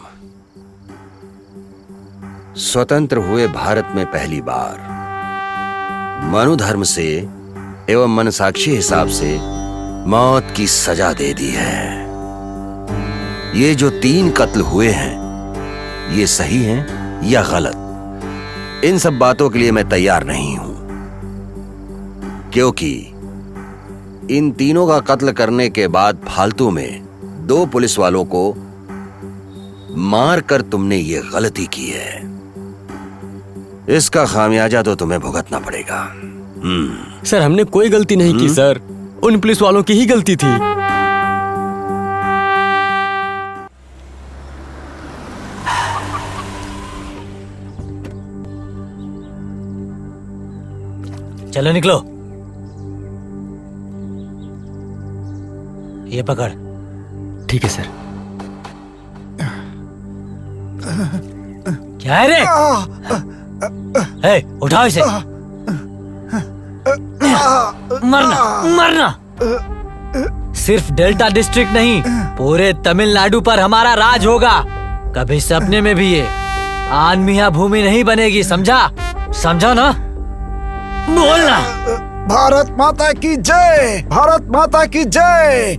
स्वतंत्र हुए भारत में पहली बार मनु धर्म से एवं मनसाक्षी हिसाब से मौत की सजा दे दी है। ये जो 3 कत्ल हुए हैं ये सही हैं या गलत, इन सब बातों के लिए मैं तैयार नहीं हूं, क्योंकि इन तीनों का कत्ल करने के बाद फालतू में 2 पुलिस वालों को मार कर तुमने ये गलती की है। इसका खामियाजा तो तुम्हें भुगतना पड़ेगा। सर हमने कोई गलती नहीं की सर, उन पुलिस वालों की ही गलती थी। चलो निकलो। ये पकड़। ठीक है सर। क्या है रे? उठाओ इसे। मरना मरना। सिर्फ डेल्टा डिस्ट्रिक्ट नहीं, पूरे तमिलनाडु पर हमारा राज होगा। कभी सपने में भी ये आन मियां भूमि नहीं बनेगी, समझा? समझा ना? बोलना। भारत माता की जय, भारत माता की जय।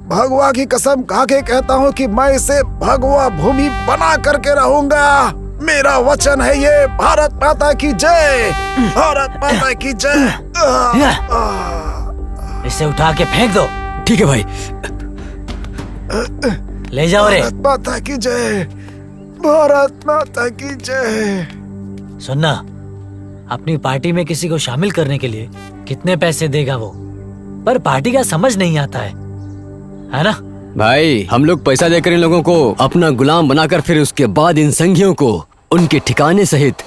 भगवा की कसम खा के कहता हूँ कि मैं इसे भगवा भूमि बना करके रहूंगा। मेरा वचन है ये। भारत माता की जय, भारत माता की जय। इसे उठा के फेंक दो। ठीक है भाई। ले जाओ रे। भारत माता की जय, भारत माता की जय। सुनना, अपनी पार्टी में किसी को शामिल करने के लिए कितने पैसे देगा वो, पर पार्टी का समझ नहीं आता है ना? भाई हम लोग पैसा देकर इन लोगों को अपना गुलाम बनाकर फिर उसके बाद इन संघियों को उनके ठिकाने सहित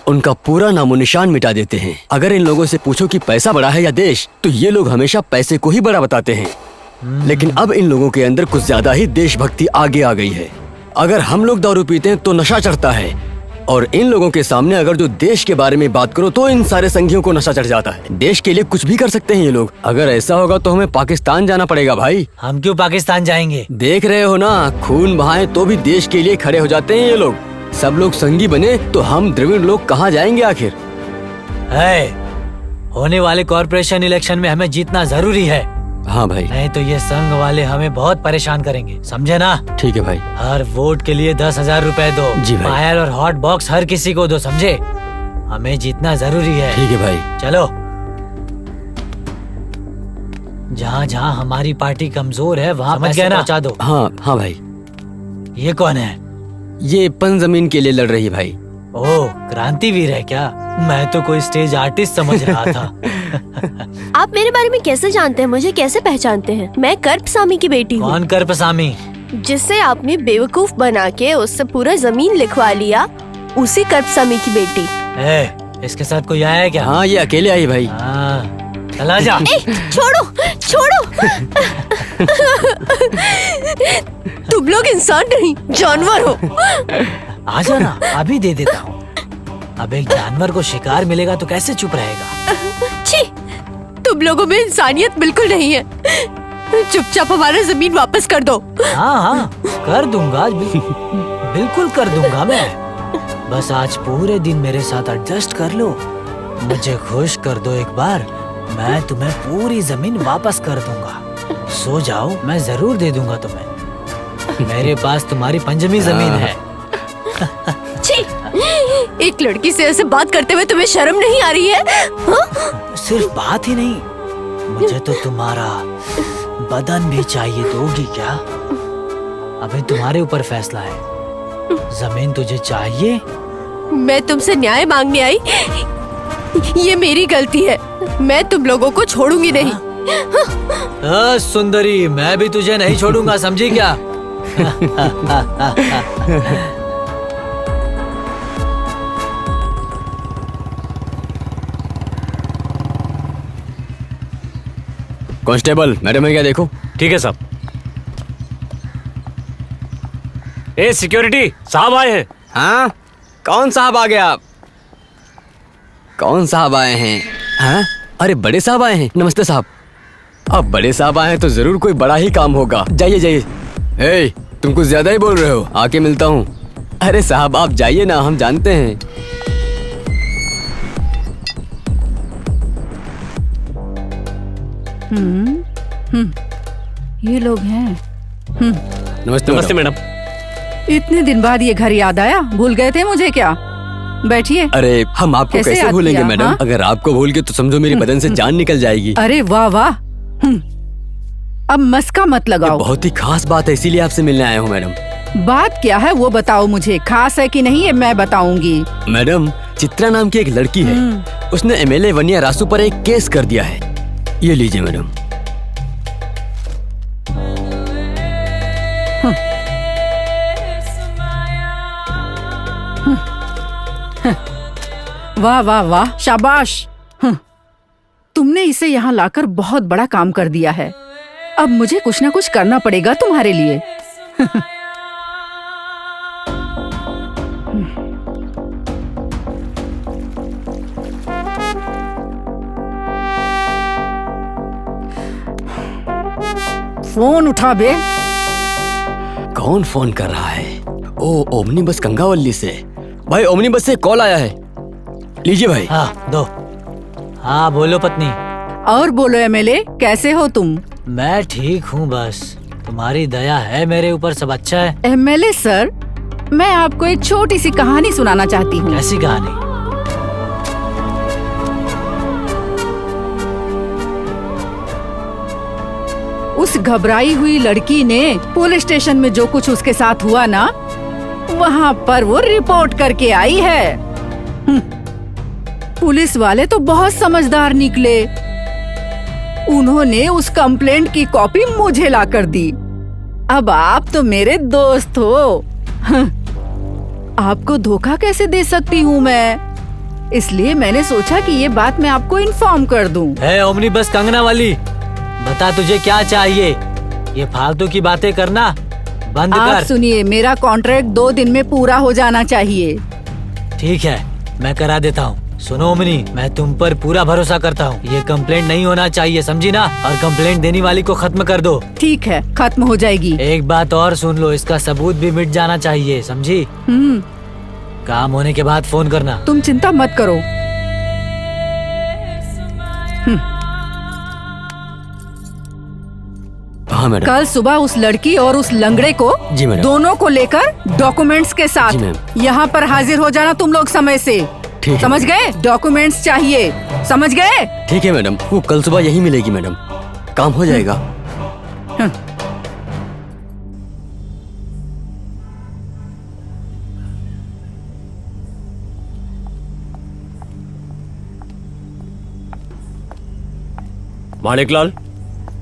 उनका पूरा नामो निशान मिटा देते हैं। अगर इन लोगों से पूछो कि पैसा बड़ा है या देश, तो ये लोग हमेशा पैसे को ही बड़ा बताते हैं। लेकिन अब इन लोगों के अंदर कुछ ज्यादा ही देशभक्ति आगे आ गई है। अगर हम लोग दारू पीते हैं तो नशा चढ़ता है, और इन लोगों के सामने अगर जो देश के बारे में बात करो तो इन सारे संघियों को नशा चढ़ जाता है। देश के लिए कुछ भी कर सकते हैं ये लोग। अगर ऐसा होगा तो हमें पाकिस्तान जाना पड़ेगा भाई। हम क्यों पाकिस्तान जाएंगे? देख रहे हो ना, खून बहाए तो भी देश के लिए खड़े हो जाते हैं ये लोग। सब लोग संगी बने तो हम द्रविड़ लोग कहाँ जाएंगे आखिर? होने वाले कॉर्पोरेशन इलेक्शन में हमें जीतना जरूरी है। हाँ भाई। नहीं तो ये संघ वाले हमें बहुत परेशान करेंगे, समझे ना? ठीक है भाई। हर वोट के लिए 10,000 रुपए दो। जी भाई। पायल और हॉट बॉक्स हर किसी को दो, समझे? हमें जीतना जरूरी है। ठीक है भाई। चलो, जहाँ जहाँ हमारी पार्टी कमजोर है वहाँ पैसे पहुँचा दो। हाँ हाँ भाई। ये कौन है? ये पन जमीन के लिए लड़ रही है भाई। ओह, क्रांतिवीर है क्या? मैं तो कोई स्टेज आर्टिस्ट समझ रहा था। आप मेरे बारे में कैसे जानते हैं? मुझे कैसे पहचानते हैं? मैं कर्पसामी की बेटी हूँ। कौन कर्पसामी? जिससे आपने बेवकूफ बना के उससे पूरा जमीन लिखवा लिया, उसी कर्पसामी की बेटी। इसके साथ कोई आया है क्या? हाँ, ये अकेले आई भाई। हाँ, चला जा। छोड़ो छोड़ो। तुम लोग इंसान नहीं, जानवर हो। आ जाना, अभी दे देता हूँ। अब एक जानवर को शिकार मिलेगा तो कैसे चुप रहेगा? छी, तुम लोगों में इंसानियत बिल्कुल नहीं है। चुपचाप हमारा जमीन वापस कर दो। हाँ हाँ, कर दूंगा, बिल्कुल कर दूंगा मैं। बस आज पूरे दिन मेरे साथ एडजस्ट कर लो, मुझे खुश कर दो एक बार, मैं तुम्हें पूरी जमीन वापस कर दूंगा। सो जाओ, मैं जरूर दे दूंगा तुम्हें। मेरे पास तुम्हारी 5वीं जमीन है। छी, एक लड़की से ऐसे बात करते हुए तुम्हें शर्म नहीं आ रही है? हा? सिर्फ बात ही नहीं, मुझे तो तुम्हारा बदन भी चाहिए। दोगी क्या? अभी तुम्हारे ऊपर फैसला है। जमीन तुझे चाहिए? मैं तुमसे न्याय मांगने आई, ये मेरी गलती है। मैं तुम लोगों को छोड़ूंगी नहीं। सुंदरी, मैं भी तुझे नहीं छोड़ूंगा, समझी क्या? कांस्टेबल, मैडम है क्या देखो। ठीक है साहब। ए सिक्योरिटी, साहब आए हैं। हाँ, कौन साहब आ गया? कौन साहब आए हैं? हाँ, अरे बड़े साहब आए हैं। नमस्ते साहब। अब बड़े साहब आए हैं तो जरूर कोई बड़ा ही काम होगा। जाइए जाइए। ए, तुम कुछ ज्यादा ही बोल रहे हो, आके मिलता हूँ। अरे साहब आप जाइए ना, हम जानते हैं। ये लोग हैं। नमस्ते नमस्ते मैडम। इतने दिन बाद ये घर याद आया? भूल गए थे मुझे क्या? बैठिए। अरे हम आपको कैसे कैसे याद भूलेंगे किया, मैडम? हाँ? अगर आपको भूल गए तो समझो मेरे बदन से जान निकल जाएगी। अरे वाह वाह। अब मस्का मत ये लगाओ। बहुत ही खास बात है, इसीलिए आपसे मिलने आया हूँ मैडम। बात क्या है वो बताओ मुझे। खास है कि नहीं ये मैं बताऊंगी। मैडम, चित्रा नाम की एक लड़की है, उसने एमएलए वनिया रासू पर एक केस कर दिया है। ये लीजिए मैडम। वाह वाह वाह, शाबाश। तुमने इसे यहाँ लाकर बहुत बड़ा काम कर दिया है। अब मुझे कुछ ना कुछ करना पड़ेगा तुम्हारे लिए। फोन उठा बे। कौन फोन कर रहा है? ओ, ओमनी बस गंगावल्ली से। भाई ओमनी बस से कॉल आया है, लीजिए भाई। हाँ दो। हाँ बोलो पत्नी। और बोलो एमएलए, कैसे हो तुम? मैं ठीक हूँ, बस तुम्हारी दया है मेरे ऊपर, सब अच्छा है। एमएलए सर, मैं आपको एक छोटी सी कहानी सुनाना चाहती हूँ। कैसी कहानी? उस घबराई हुई लड़की ने पुलिस स्टेशन में जो कुछ उसके साथ हुआ ना, वहाँ पर वो रिपोर्ट करके आई है। पुलिस वाले तो बहुत समझदार निकले। उन्होंने उस कंप्लेंट की कॉपी मुझे ला कर दी। अब आप तो मेरे दोस्त हो। आपको धोखा कैसे दे सकती हूँ मैं? इसलिए मैंने सोचा कि ये बात मैं आपको इन्फॉर्म कर दूं। ओमनी बस कंगना वाली, बता तुझे क्या चाहिए? ये फालतू की बातें करना बंद आप कर। सुनिए, मेरा कॉन्ट्रैक्ट 2 दिन में पूरा हो जाना चाहिए। ठीक है, मैं करा देता हूँ। सुनो ओमनी, मैं तुम पर पूरा भरोसा करता हूँ। ये कंप्लेंट नहीं होना चाहिए, समझी ना? और कंप्लेंट देने वाली को खत्म कर दो। ठीक है, खत्म हो जाएगी। एक बात और सुन लो, इसका सबूत भी मिट जाना चाहिए, समझी? काम होने के बाद फोन करना। तुम चिंता मत करो। हाँ मैडम। कल सुबह उस लड़की और उस लंगड़े को, जी मैडम। दोनों को लेकर डॉक्यूमेंट्स के जी साथ मैम। यहाँ पर हाजिर हो जाना तुम लोग समय से। ठीक है। समझ गए? डॉक्यूमेंट्स चाहिए, समझ गए? ठीक है मैडम, वो कल सुबह यही मिलेगी मैडम, काम हो जाएगा। माणिकलाल,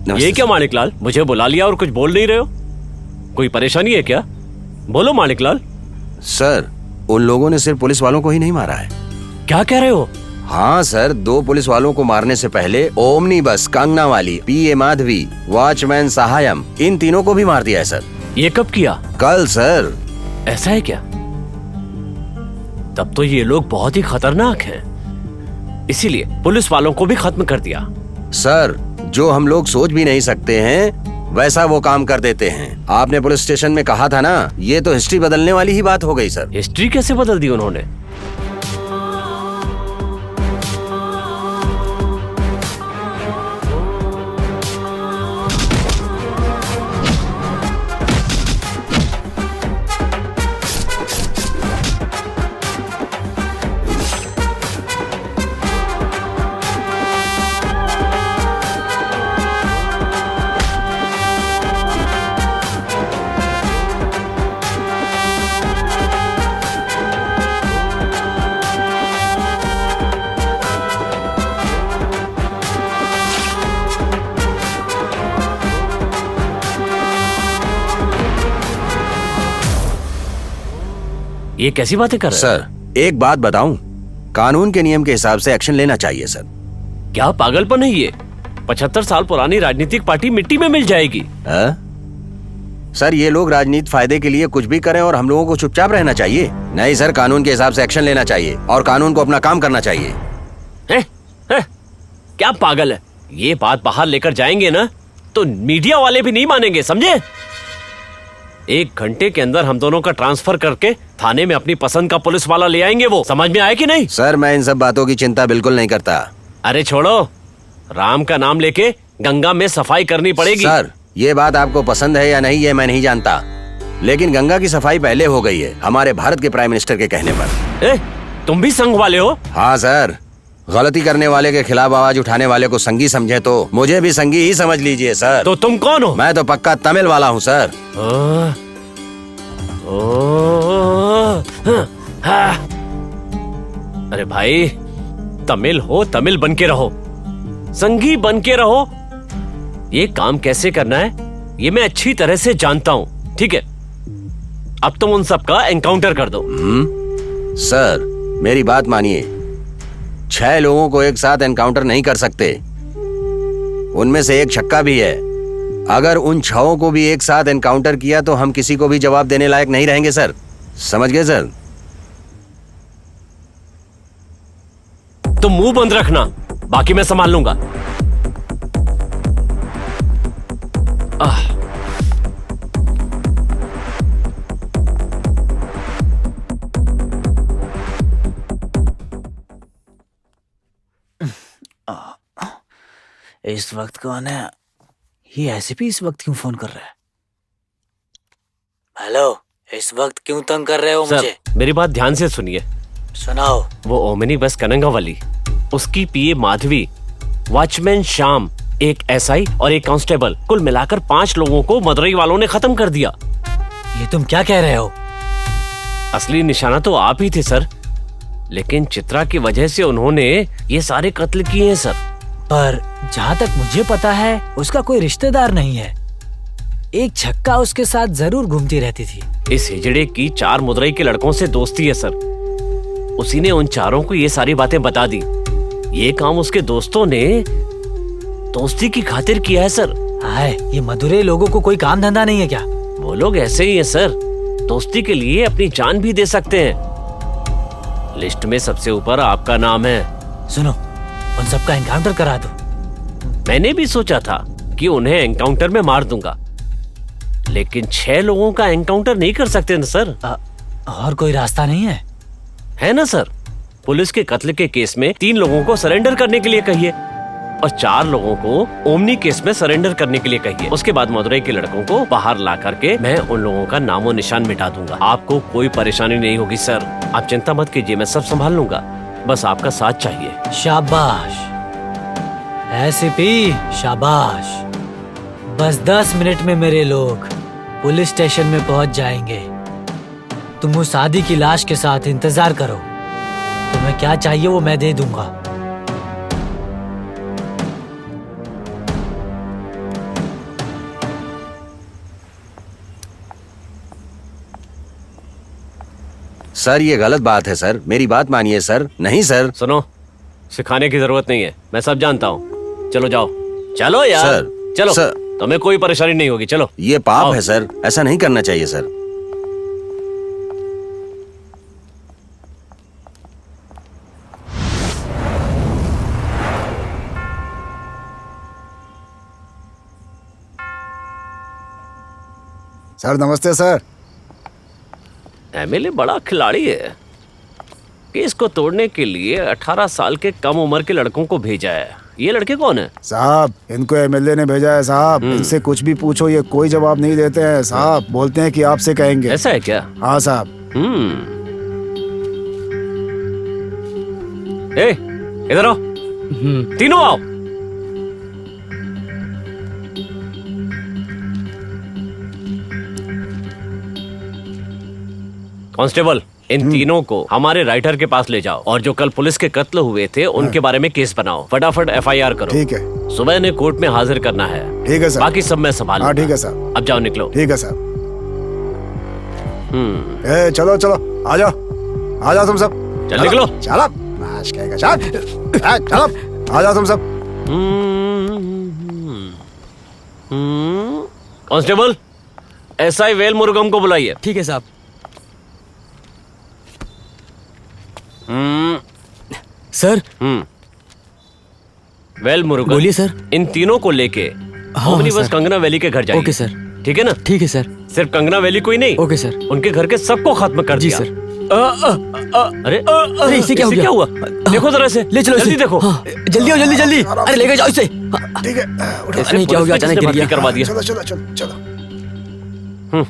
नमस्ते ये क्या माणिकलाल, मुझे बुला लिया और कुछ बोल नहीं रहे हो? कोई परेशानी है क्या? बोलो माणिकलाल। सर, उन लोगों ने सिर्फ पुलिस वालों को ही नहीं मारा है। क्या कह रहे हो? हाँ सर, 2 पुलिस वालों को मारने से पहले ओमनी बस, कंगना वाली, पीए माधवी, वॉचमैन सहायम, इन तीनों को भी मार दिया है सर। ये कब किया? कल सर। ऐसा है क्या? तब तो ये लोग बहुत ही खतरनाक हैं, इसीलिए पुलिस वालों को भी खत्म कर दिया। सर, जो हम लोग सोच भी नहीं सकते हैं वैसा वो काम कर देते हैं। आपने पुलिस स्टेशन में कहा था ना, ये तो हिस्ट्री बदलने वाली ही बात हो गई सर। हिस्ट्री कैसे बदल दी उन्होंने? ये कैसी बातें कर रहे हैं? सर, एक बात बताऊं, कानून के नियम के हिसाब से एक्शन लेना चाहिए सर। क्या पागलपन है ये? 75 साल पुरानी राजनीतिक पार्टी मिट्टी में मिल जाएगी। सर, ये लोग राजनीति फायदे के लिए कुछ भी करें और हम लोगों को चुपचाप रहना चाहिए? नहीं सर, कानून के हिसाब से एक्शन लेना चाहिए और कानून को अपना काम करना चाहिए। है? क्या पागल है? ये बात बाहर लेकर जाएंगे ना तो मीडिया वाले भी नहीं मानेंगे, समझे? 1 घंटे के अंदर हम दोनों का ट्रांसफर करके थाने में अपनी पसंद का पुलिस वाला ले आएंगे। वो समझ में आया कि नहीं? सर, मैं इन सब बातों की चिंता बिल्कुल नहीं करता। अरे छोड़ो, राम का नाम लेके गंगा में सफाई करनी पड़ेगी। सर, ये बात आपको पसंद है या नहीं ये मैं नहीं जानता, लेकिन गंगा की सफाई पहले हो गई है हमारे भारत के प्राइम मिनिस्टर के कहने पर। तुम भी संघ वाले हो? हाँ सर, गलती करने वाले के खिलाफ आवाज उठाने वाले को संगी समझे तो मुझे भी संगी ही समझ लीजिए सर। तो तुम कौन हो? मैं तो पक्का तमिल वाला हूँ सर। अरे भाई, तमिल हो तमिल बन के रहो, संगी बन के रहो। ये काम कैसे करना है ये मैं अच्छी तरह से जानता हूँ, ठीक है? अब तुम उन सब का एनकाउंटर कर दो। सर, मेरी बात मानिए, 6 लोगों को एक साथ एनकाउंटर नहीं कर सकते, उनमें से एक छक्का भी है। अगर उन 6 को भी एक साथ एनकाउंटर किया तो हम किसी को भी जवाब देने लायक नहीं रहेंगे सर, समझ गए सर? तुम मुंह बंद रखना, बाकी मैं संभाल लूंगा। इस वक्त कौन है? ये ऐसे भी इस वक्त क्यों फोन कर रहा है? हेलो, इस वक्त क्यों तंग कर रहे हो मुझे? मेरी बात ध्यान से सुनिए। सुनाओ। वो ओमिनी बस कनंगा वाली, उसकी पीए माधवी, वॉचमैन श्याम, एक एसआई और एक कांस्टेबल, कुल मिलाकर 5 लोगों को मदुरई वालों ने खत्म कर दिया। ये तुम क्या कह रहे हो? असली निशाना तो आप ही थे सर, लेकिन चित्रा की वजह से उन्होंने ये सारे कत्ल किए हैं सर। पर जहाँ तक मुझे पता है उसका कोई रिश्तेदार नहीं है। एक छक्का उसके साथ जरूर घूमती रहती थी। इस हिजड़े की 4 मदुरई के लड़कों से दोस्ती है सर, उसी ने उन 4 को ये सारी बातें बता दी। ये काम उसके दोस्तों ने दोस्ती की खातिर किया है सर। हाय, ये मदुरई लोगों को कोई काम धंधा नहीं है क्या? वो लोग ऐसे ही हैं सर, दोस्ती के लिए अपनी जान भी दे सकते हैं। लिस्ट में सबसे ऊपर आपका नाम है। सुनो, उन सबका एनकाउंटर करा दो। मैंने भी सोचा था कि उन्हें एनकाउंटर में मार दूंगा, लेकिन 6 लोगों का एनकाउंटर नहीं कर सकते ना सर। और कोई रास्ता नहीं है? है ना सर, पुलिस के कत्ल के केस में 3 लोगों को सरेंडर करने के लिए कहिए। और 4 लोगों को ओमनी केस में सरेंडर करने के लिए कहिए। उसके बाद मदुरई के लड़कों को बाहर ला करके मैं उन लोगों का नामो निशान मिटा दूंगा। आपको कोई परेशानी नहीं होगी सर, आप चिंता मत कीजिए, मैं सब संभाल लूंगा, बस आपका साथ चाहिए। शाबाश एसीपी, शाबाश। बस 10 मिनट में मेरे लोग पुलिस स्टेशन में पहुंच जाएंगे। तुम उस आदि की लाश के साथ इंतजार करो, तुम्हें क्या चाहिए वो मैं दे दूंगा। सर ये गलत बात है सर, मेरी बात मानिए सर। नहीं सर। सुनो, सिखाने की जरूरत नहीं है, मैं सब जानता हूँ। चलो जाओ, चलो यार सर, चलो सर। तुम्हें कोई परेशानी नहीं होगी, चलो। ये पाप आओ। है सर, ऐसा नहीं करना चाहिए सर। सर नमस्ते सर। एमएलए बड़ा खिलाड़ी है, केस को तोड़ने के लिए 18 साल के कम उम्र के लड़कों को भेजा है। ये लड़के कौन है? साहब इनको एमएलए ने भेजा है साहब। इनसे कुछ भी पूछो ये कोई जवाब नहीं देते हैं साहब, बोलते हैं कि आपसे कहेंगे। ऐसा है क्या? हाँ साहब। ए, इधर आओ, तीनों आओ। कांस्टेबल, इन तीनों को हमारे राइटर के पास ले जाओ और जो कल पुलिस के कत्ल हुए थे उनके बारे में केस बनाओ। फटाफट एफआईआर करो। ठीक है। सुबह ने कोर्ट में हाजिर करना है। ठीक है सर। बाकी सब मैं संभालूंगा। हाँ ठीक है सर। अब जाओ, निकलो। ठीक है सर। ए चलो चलो, आ जाओ आ जाओ तुम सब। चल निकलो। चलो नाश कहेगा चलो, आ जाओ तुम सब। कांस्टेबल, एसआई वेल मुरुगम को बुलाइए। ठीक है साहब। सर। वेल मुरुगन, बोलिए सर। इन तीनों को लेके ओमनी बस कंगना वैली के घर जाइए। Okay sir. ठीक है ना? ठीक है सर। सिर्फ कंगना वैली कोई नहीं। Okay sir. उनके घर के सबको खत्म कर दिया। जी सर। अरे इसे क्या हुआ? देखो जरा इसे, ले चलो जल्दी इसे। देखो। हाँ, जल्दी आओ जल्दी जल्दी। अरे लेके जाओ इसे। ठीक है। ऐसा नहीं, क्या हो गया? अचानक गिर गया। करवा दिया। चलो चलो चलो चलो।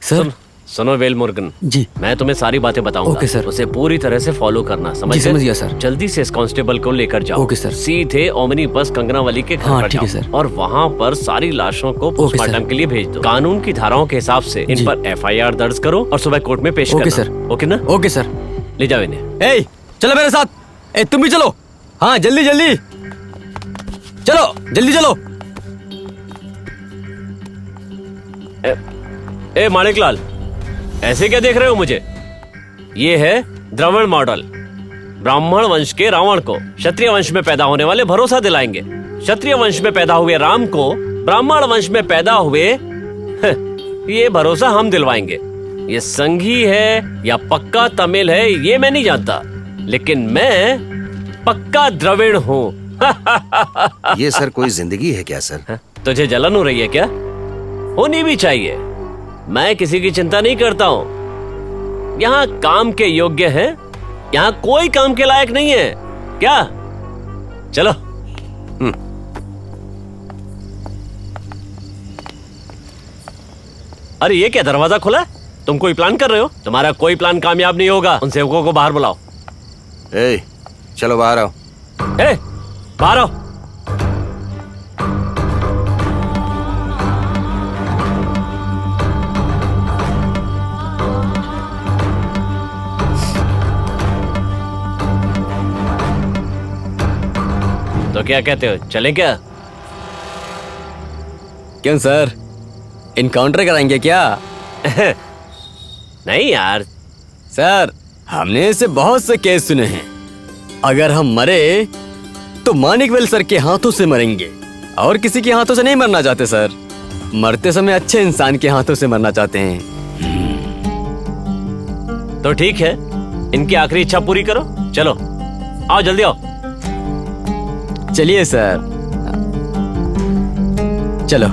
सर सुनो वेल मुरुगन जी, मैं तुम्हें सारी बातें बताऊंगा। Okay sir. उसे पूरी तरह से फॉलो करना, समझ जी, गए? समझ गया सर। जल्दी से इस कांस्टेबल को लेकर जाओ। Okay sir. सीधे ओमनी बस कंगनावाली के घर हाँ, पर ठीक है जाओ सर। और वहाँ पर सारी लाशों को पोस्टमार्टम के लिए भेज दो। कानून की धाराओं के हिसाब से इन जी। पर एफआईआर दर्ज करो और सुबह कोर्ट में पेश ओके करना। सर। ओके ना? Okay sir. ले जाओ इन्हें। ए चलो मेरे साथ। ए तुम भी चलो। हाँ जल्दी जल्दी चलो, जल्दी चलो। ए माणिकलाल, ऐसे क्या देख रहे हो मुझे? ये है द्रविड़ मॉडल। ब्राह्मण वंश के रावण को क्षत्रिय वंश में पैदा होने वाले भरोसा दिलाएंगे। क्षत्रिय वंश में पैदा हुए राम को ब्राह्मण वंश में पैदा हुए ये भरोसा हम दिलवाएंगे। ये संघी है या पक्का तमिल है ये मैं नहीं जानता, लेकिन मैं पक्का द्रविड़ हूँ। ये सर कोई जिंदगी है क्या सर? तुझे जलन हो रही है क्या? होनी भी चाहिए। मैं किसी की चिंता नहीं करता हूँ। यहाँ काम के योग्य हैं, यहाँ कोई काम के लायक नहीं है। क्या? चलो। अरे ये क्या दरवाजा खुला? तुम कोई प्लान कर रहे हो? तुम्हारा कोई प्लान कामयाब नहीं होगा। उन सेवकों को बाहर बुलाओ। ए चलो बाहर आओ। ए बाहर आओ। तो क्या कहते हो, चलें क्या? क्यों सर, इनकाउंटर कराएंगे क्या? नहीं यार सर, हमने ऐसे बहुत से केस सुने हैं। अगर हम मरे तो मानिकवेल सर के हाथों से मरेंगे और किसी के हाथों से नहीं मरना चाहते सर। मरते समय अच्छे इंसान के हाथों से मरना चाहते हैं। तो ठीक है, इनकी आखिरी इच्छा पूरी करो। चलो आओ, जल्दी आओ। चलिए सर, चलो।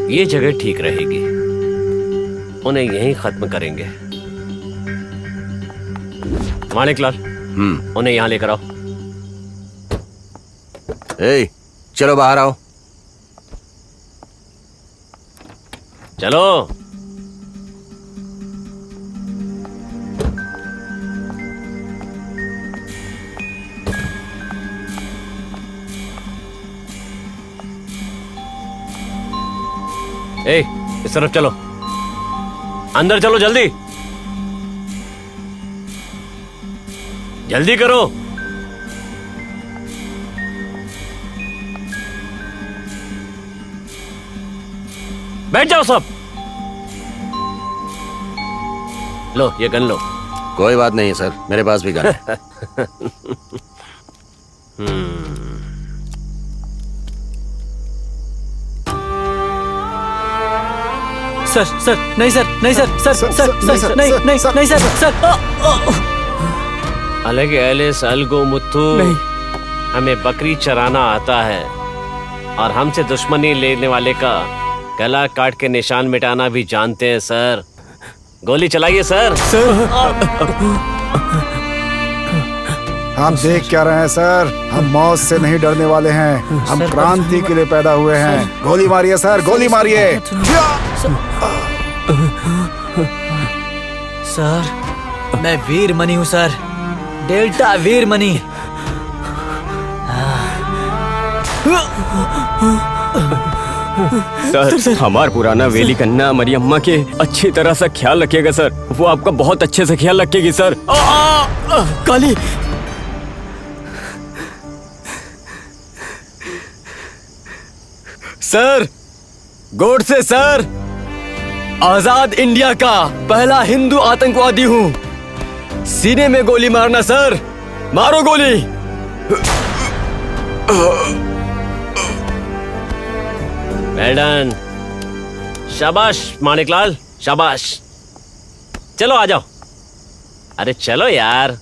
ये जगह ठीक रहेगी, उन्हें यहीं खत्म करेंगे। माणिकलाल, उन्हें यहाँ लेकर आओ। चलो बाहर आओ। चलो। इस तरफ चलो, अंदर चलो, जल्दी जल्दी करो। बैठ जाओ सब। लो ये गन लो। कोई बात नहीं सर, मेरे पास भी गन है। सर नहीं सर, नहीं सर, सर नहीं सर। अलग एलिस अलगो मुत्थू, हमें बकरी चराना आता है और हमसे दुश्मनी लेने वाले का गला काट के निशान मिटाना भी जानते हैं सर। गोली चलाइए सर। हम देख क्या रहे हैं सर? हम मौत से नहीं डरने वाले हैं, हम क्रांति के लिए पैदा हुए हैं। गोली मारिए सर, गोली मारिए। सर मैं वीरमणि हूँ सर, डेल्टा वीरमणि। सर हमार पुराना वेली कन्या मरियम्मा के अच्छी तरह से ख्याल रखिएगा सर, वो आपका बहुत अच्छे से ख्याल रखेगी सर। काली, सर गोडसे सर, आजाद इंडिया का पहला हिंदू आतंकवादी हूँ। सीने में गोली मारना सर, मारो गोली। वेल डन, शाबाश माणिकलाल, शाबाश। चलो आ जाओ, अरे चलो यार।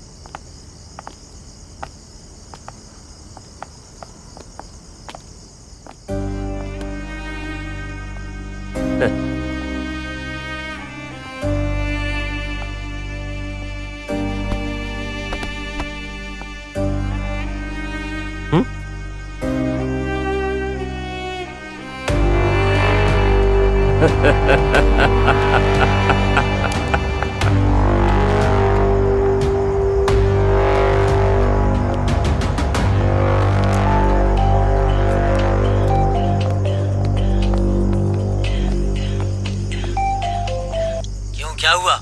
क्या हुआ?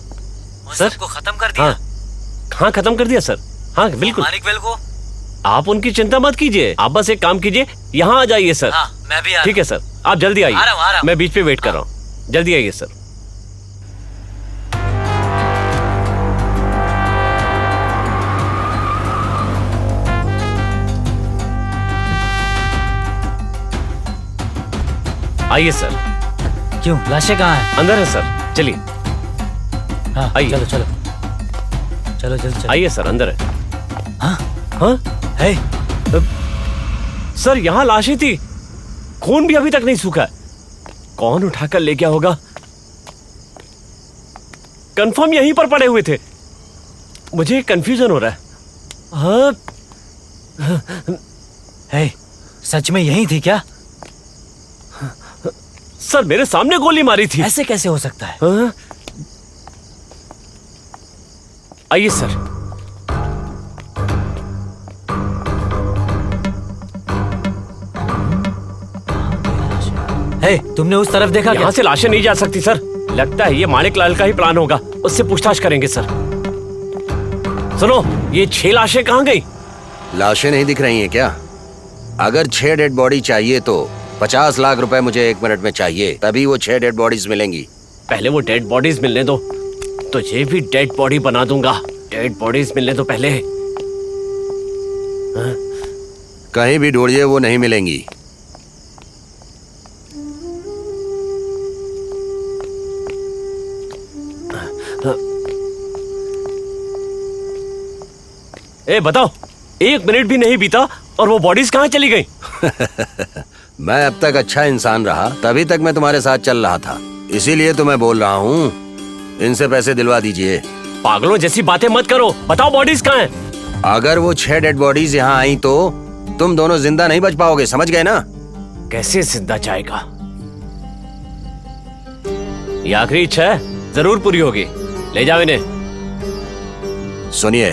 सर सबको खत्म कर दिया? हाँ खत्म कर दिया सर। हाँ बिल्कुल। माणिकवेल को आप उनकी चिंता मत कीजिए, आप बस एक काम कीजिए, यहाँ आ जाइए सर। हाँ, मैं भी आ ठीक है सर, आप जल्दी आइए। आ रहा हूँ। मैं बीच पे वेट कर रहा हूँ, जल्दी आइए सर। आइए सर। क्यों, लाशें कहाँ हैं? अंदर है सर, चलिए। हाँ आइए। चलो चलो चलो जल्दी चलो। आइए सर, अंदर है। हाँ हाँ है सर, यहाँ लाशें थी, खून भी अभी तक नहीं सूखा है। कौन उठाकर ले गया होगा? कंफर्म यहीं पर पड़े हुए थे, मुझे कंफ्यूजन हो रहा है। हाँ है, सच में यही थी क्या? सर मेरे सामने गोली मारी थी। ऐसे कैसे हो सकता है? हाँ? आइए सर। है, तुमने उस तरफ देखा? यहाँ से लाशें नहीं जा सकती सर, लगता है ये माणिकलाल का ही प्लान होगा, उससे पूछताछ करेंगे सर। सुनो, ये 6 लाशें कहाँ गई? लाशें नहीं दिख रही हैं क्या? अगर 6 डेड बॉडी चाहिए तो 50 लाख रुपए मुझे 1 मिनट में चाहिए, तभी वो 6 डेड बॉडीज मिलेंगी। पहले वो डेड बॉडीज मिलने दो, तुझे भी डेड बॉडी बना दूंगा। डेड बॉडीज मिलने दो पहले। कहीं भी ढूंढिए, वो नहीं मिलेंगी। ए बताओ, 1 मिनट भी नहीं बीता और वो बॉडीज कहाँ चली गई? मैं अब तक अच्छा इंसान रहा, तभी तक मैं तुम्हारे साथ चल रहा था। इसीलिए तो मैं बोल रहा हूँ, इनसे पैसे दिलवा दीजिए। पागलों जैसी बातें मत करो। बताओ बॉडीज कहाँ हैं? अगर वो 6 डेड बॉडीज यहाँ आई तो तुम दोनों जिंदा नहीं बच पाओगे, समझ गए ना? कैसे जिंदा जाएगा? ये आखिरी इच्छा है, जरूर पूरी होगी। ले जाओ इन्हें। सुनिए,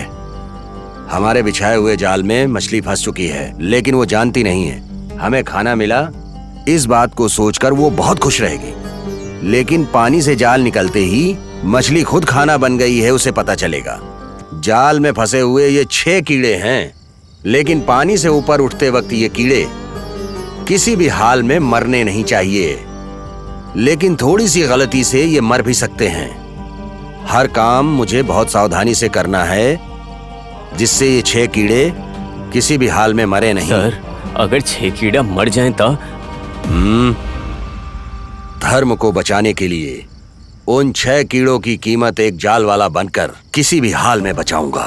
हमारे बिछाए हुए जाल में मछली फंस चुकी है, लेकिन वो जानती नहीं है। हमें खाना मिला, इस बात को सोचकर वो बहुत खुश रहेगी। लेकिन पानी से जाल निकलते ही मछली खुद खाना बन गई है, उसे पता चलेगा। जाल में फंसे हुए ये 6 कीड़े हैं, लेकिन पानी से ऊपर उठते वक्त ये कीड़े किसी भी हाल में मरने नहीं चाहिए। लेकिन थोड़ी सी गलती से ये मर भी सकते हैं। हर काम मुझे बहुत सावधानी से करना है, जिससे ये 6 कीड़े किसी भी हाल में मरे नहीं। सर, अगर 6 कीड़ा मर जाएं तो? धर्म को बचाने के लिए उन 6 कीड़ों की कीमत एक जाल वाला बनकर किसी भी हाल में बचाऊंगा।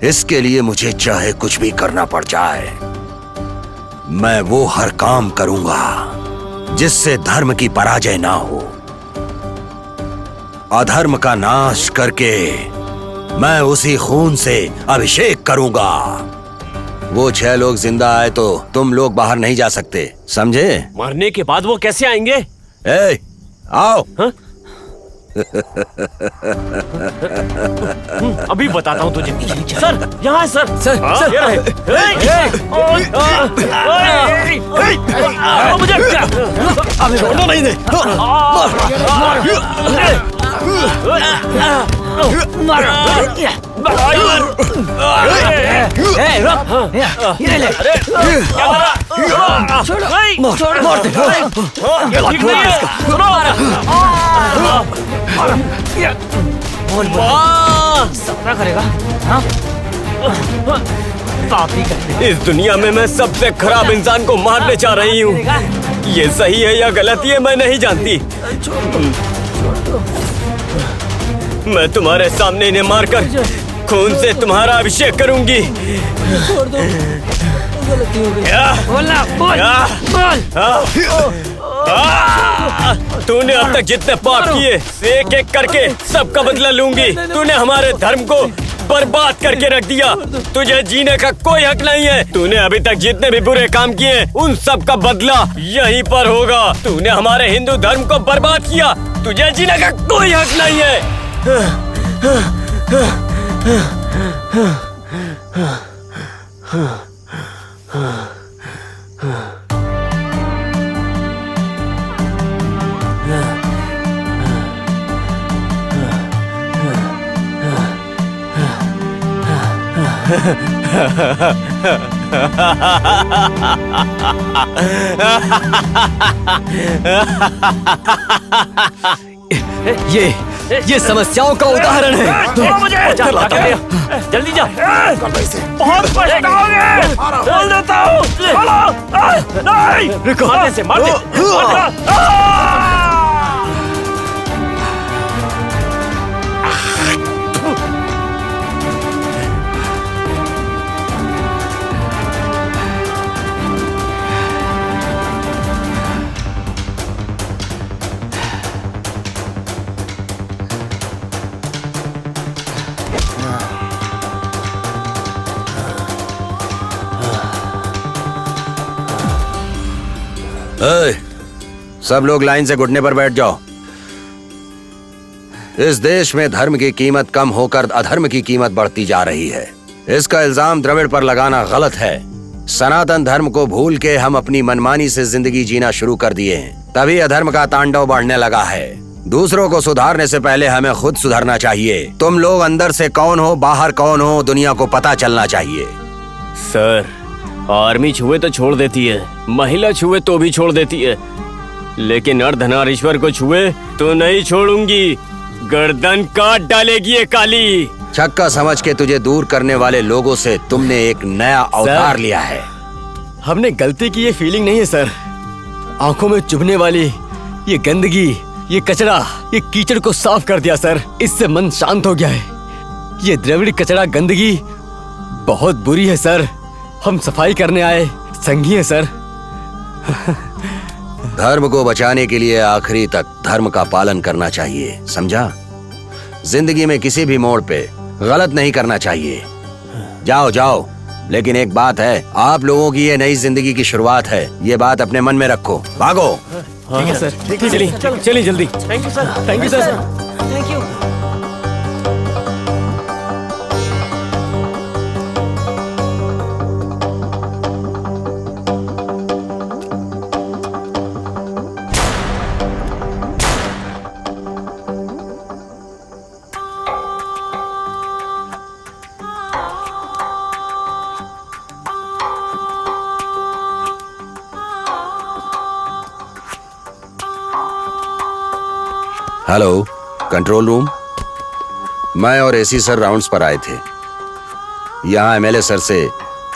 इसके लिए मुझे चाहे कुछ भी करना पड़ जाए, मैं वो हर काम करूंगा जिससे धर्म की पराजय ना हो। अधर्म का नाश करके मैं उसी खून से अभिषेक करूंगा। वो 6 लोग जिंदा आए तो तुम लोग बाहर नहीं जा सकते, समझे? मरने के बाद वो कैसे आएंगे? ए, आओ। अभी बताता हूँ तुझे। सर, यहाँ है सर। Sir, sir. ये रहे। मुझे छोड़ो नहीं दे। सपना करेगा। इस दुनिया में मैं सबसे खराब इंसान को मारने चाह रही हूँ। ये सही है या गलत है मैं नहीं जानती। मैं तुम्हारे सामने इन्हें मारकर खून से तुम्हारा अभिषेक करूंगी। तूने अब तक जितने पाप किए, एक एक करके सबका बदला लूंगी। तूने हमारे धर्म को बर्बाद करके रख दिया। तुझे जीने का कोई हक नहीं है। तूने अभी तक जितने भी बुरे काम किए, उन सब का बदला यहीं पर होगा। तूने हमारे हिंदू धर्म को बर्बाद किया। तुझे जीने का कोई हक नहीं है। ये समस्याओं का उदाहरण है। जल्दी जा। बहुत पछताओगे। बोल देता हूँ। नहीं, रुको। मार दे, मार दे। सब लोग लाइन से घुटने पर बैठ जाओ। इस देश में धर्म की कीमत कम होकर अधर्म की कीमत बढ़ती जा रही है। इसका इल्जाम द्रविड़ पर लगाना गलत है। सनातन धर्म को भूल के हम अपनी मनमानी से जिंदगी जीना शुरू कर दिए हैं, तभी अधर्म का तांडव बढ़ने लगा है। दूसरों को सुधारने से पहले हमें खुद सुधरना चाहिए। तुम लोग अंदर से कौन हो, बाहर कौन हो, दुनिया को पता चलना चाहिए। सर, आर्मी छुए तो छोड़ देती है, महिला छुए तो भी छोड़ देती है, लेकिन अर्धनारीश्वर को छुए तो नहीं छोड़ूंगी। गर्दन काट डालेगी ये काली। छक्का समझ के तुझे दूर करने वाले लोगों से तुमने एक नया अवतार लिया है। हमने गलती की ये फीलिंग नहीं है सर। आंखों में चुभने वाली ये गंदगी, ये कचरा, ये कीचड़ को साफ कर दिया सर। इससे मन शांत हो गया है। ये द्रविड़ कचरा गंदगी बहुत बुरी है सर। हम सफाई करने आए संघी हैं सर। धर्म को बचाने के लिए आखिरी तक धर्म का पालन करना चाहिए, समझा? जिंदगी में किसी भी मोड़ पे गलत नहीं करना चाहिए। जाओ जाओ, लेकिन एक बात है, आप लोगों की ये नई जिंदगी की शुरुआत है, ये बात अपने मन में रखो। भागो। ठीक है सर, चलिए जल्दी। Thank you sir, thank you sir, thank you. Hello, control room. मैं और एसी सर राउंड्स पर आए थे। यहाँ एमएलए सर से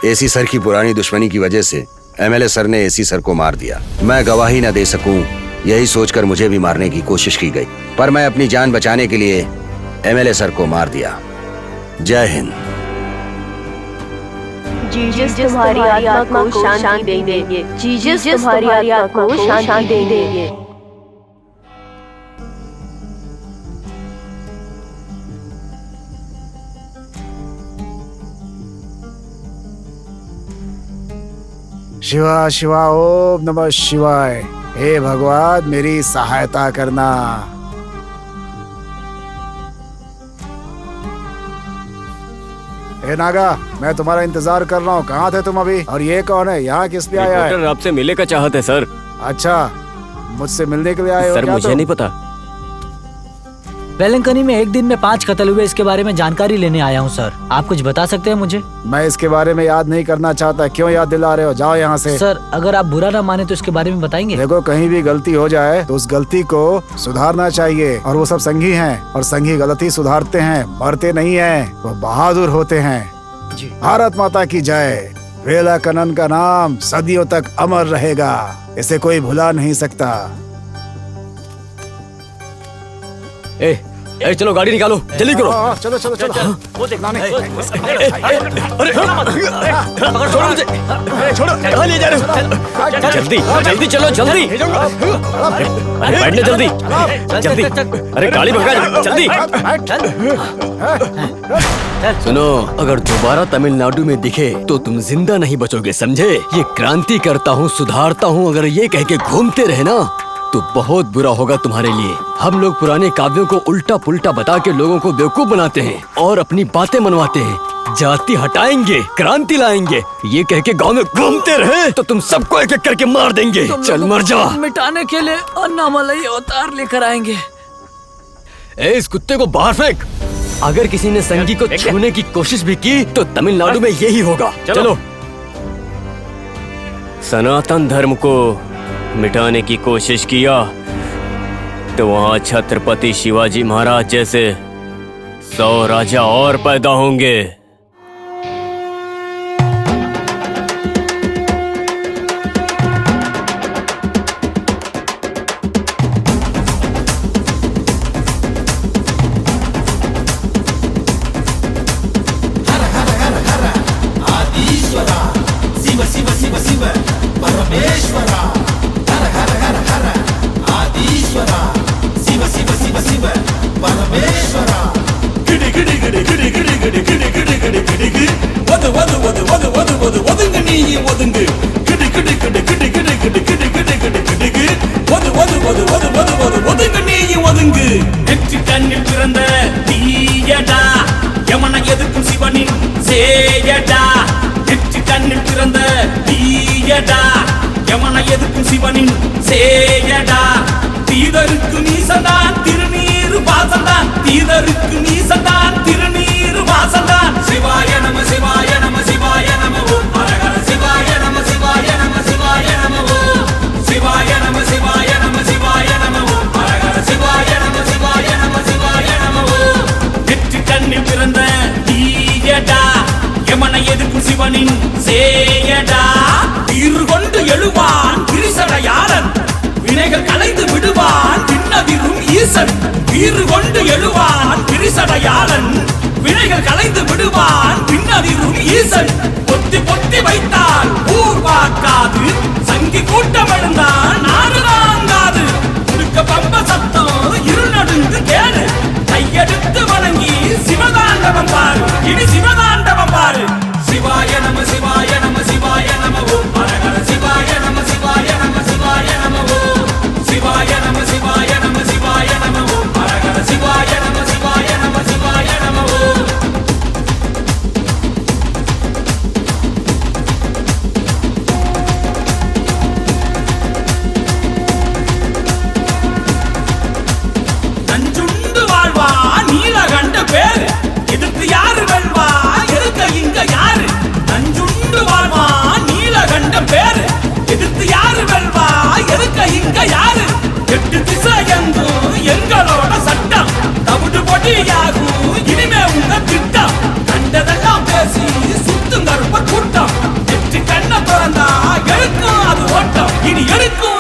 एसी सर की पुरानी दुश्मनी की वजह से एमएलए सर ने एसी सर को मार दिया। मैं गवाही न दे सकूं, यही सोचकर मुझे भी मारने की कोशिश की गई, पर मैं अपनी जान बचाने के लिए एमएलए सर को मार दिया। जय हिंद। जीसस तुम्हारी आत्मा को शांति देंगे। जीसस तुम्हारी आत्मा को शांति देंगे। शिवा शिवा ओम नमः शिवाय। हे भगवान, मेरी सहायता करना। हे नागा, मैं तुम्हारा इंतजार कर रहा हूँ। कहाँ थे तुम अभी? और ये कौन है? यहाँ किस लिए आया है? आपसे मिलने का चाहते सर। अच्छा, मुझसे मिलने के लिए आए हो सर? क्या? मुझे नहीं पता। वेलंकनी में एक दिन में 5 कत्ल हुए, इसके बारे में जानकारी लेने आया हूँ सर। आप कुछ बता सकते हैं मुझे? मैं इसके बारे में याद नहीं करना चाहता। क्यों याद दिला रहे हो? जाओ यहाँ से। सर, अगर आप बुरा ना माने तो इसके बारे में बताएंगे? देखो, कहीं भी गलती हो जाए तो उस गलती को सुधारना चाहिए, और वो सब संघी हैं, और संघी गलती सुधारते हैं, मरते नहीं हैं, वो बहादुर होते हैं। जी। भारत माता की जय। वेलाकनन का नाम सदियों तक अमर रहेगा, इसे कोई भुला नहीं सकता। ए, चलो गाड़ी निकालो, जल्दी करो। चलो चलो चलो। वो देखना नहीं। अरे छोड़ो मुझे, कहाँ ले जा रहे हो? जल्दी जल्दी चलो, जल्दी। अरे बैठने, जल्दी जल्दी। अरे गाड़ी भगा, जल्दी। सुनो, अगर दोबारा तमिलनाडु में दिखे तो तुम जिंदा नहीं बचोगे, समझे? ये क्रांति करता हूँ, सुधारता हूँ, अगर ये कह के घूमते रहे ना तो बहुत बुरा होगा तुम्हारे लिए। हम लोग पुराने काव्यों को उल्टा पुल्टा बता के लोगों को बेवकूफ बनाते हैं और अपनी बातें मनवाते हैं। जाति हटाएंगे, क्रांति लाएंगे, ये कह के गाँव में घूमते रहे तो तुम सबको एक एक करके मार देंगे। चल मर जा। मिटाने के लिए अन्नामलई अवतार लेकर आएंगे। इस कुत्ते को बाहर फेंक। अगर किसी ने संगी को छूने की कोशिश भी की तो तमिलनाडु में यही होगा। चलो। सनातन धर्म को मिटाने की कोशिश किया तो वहां छत्रपति शिवाजी महाराज जैसे 100 राजा और पैदा होंगे। பொத்தி பொத்தி வைத்தால் ஊர் பார்க்காது, சங்கி கூட்டம் இனி எடுக்கும்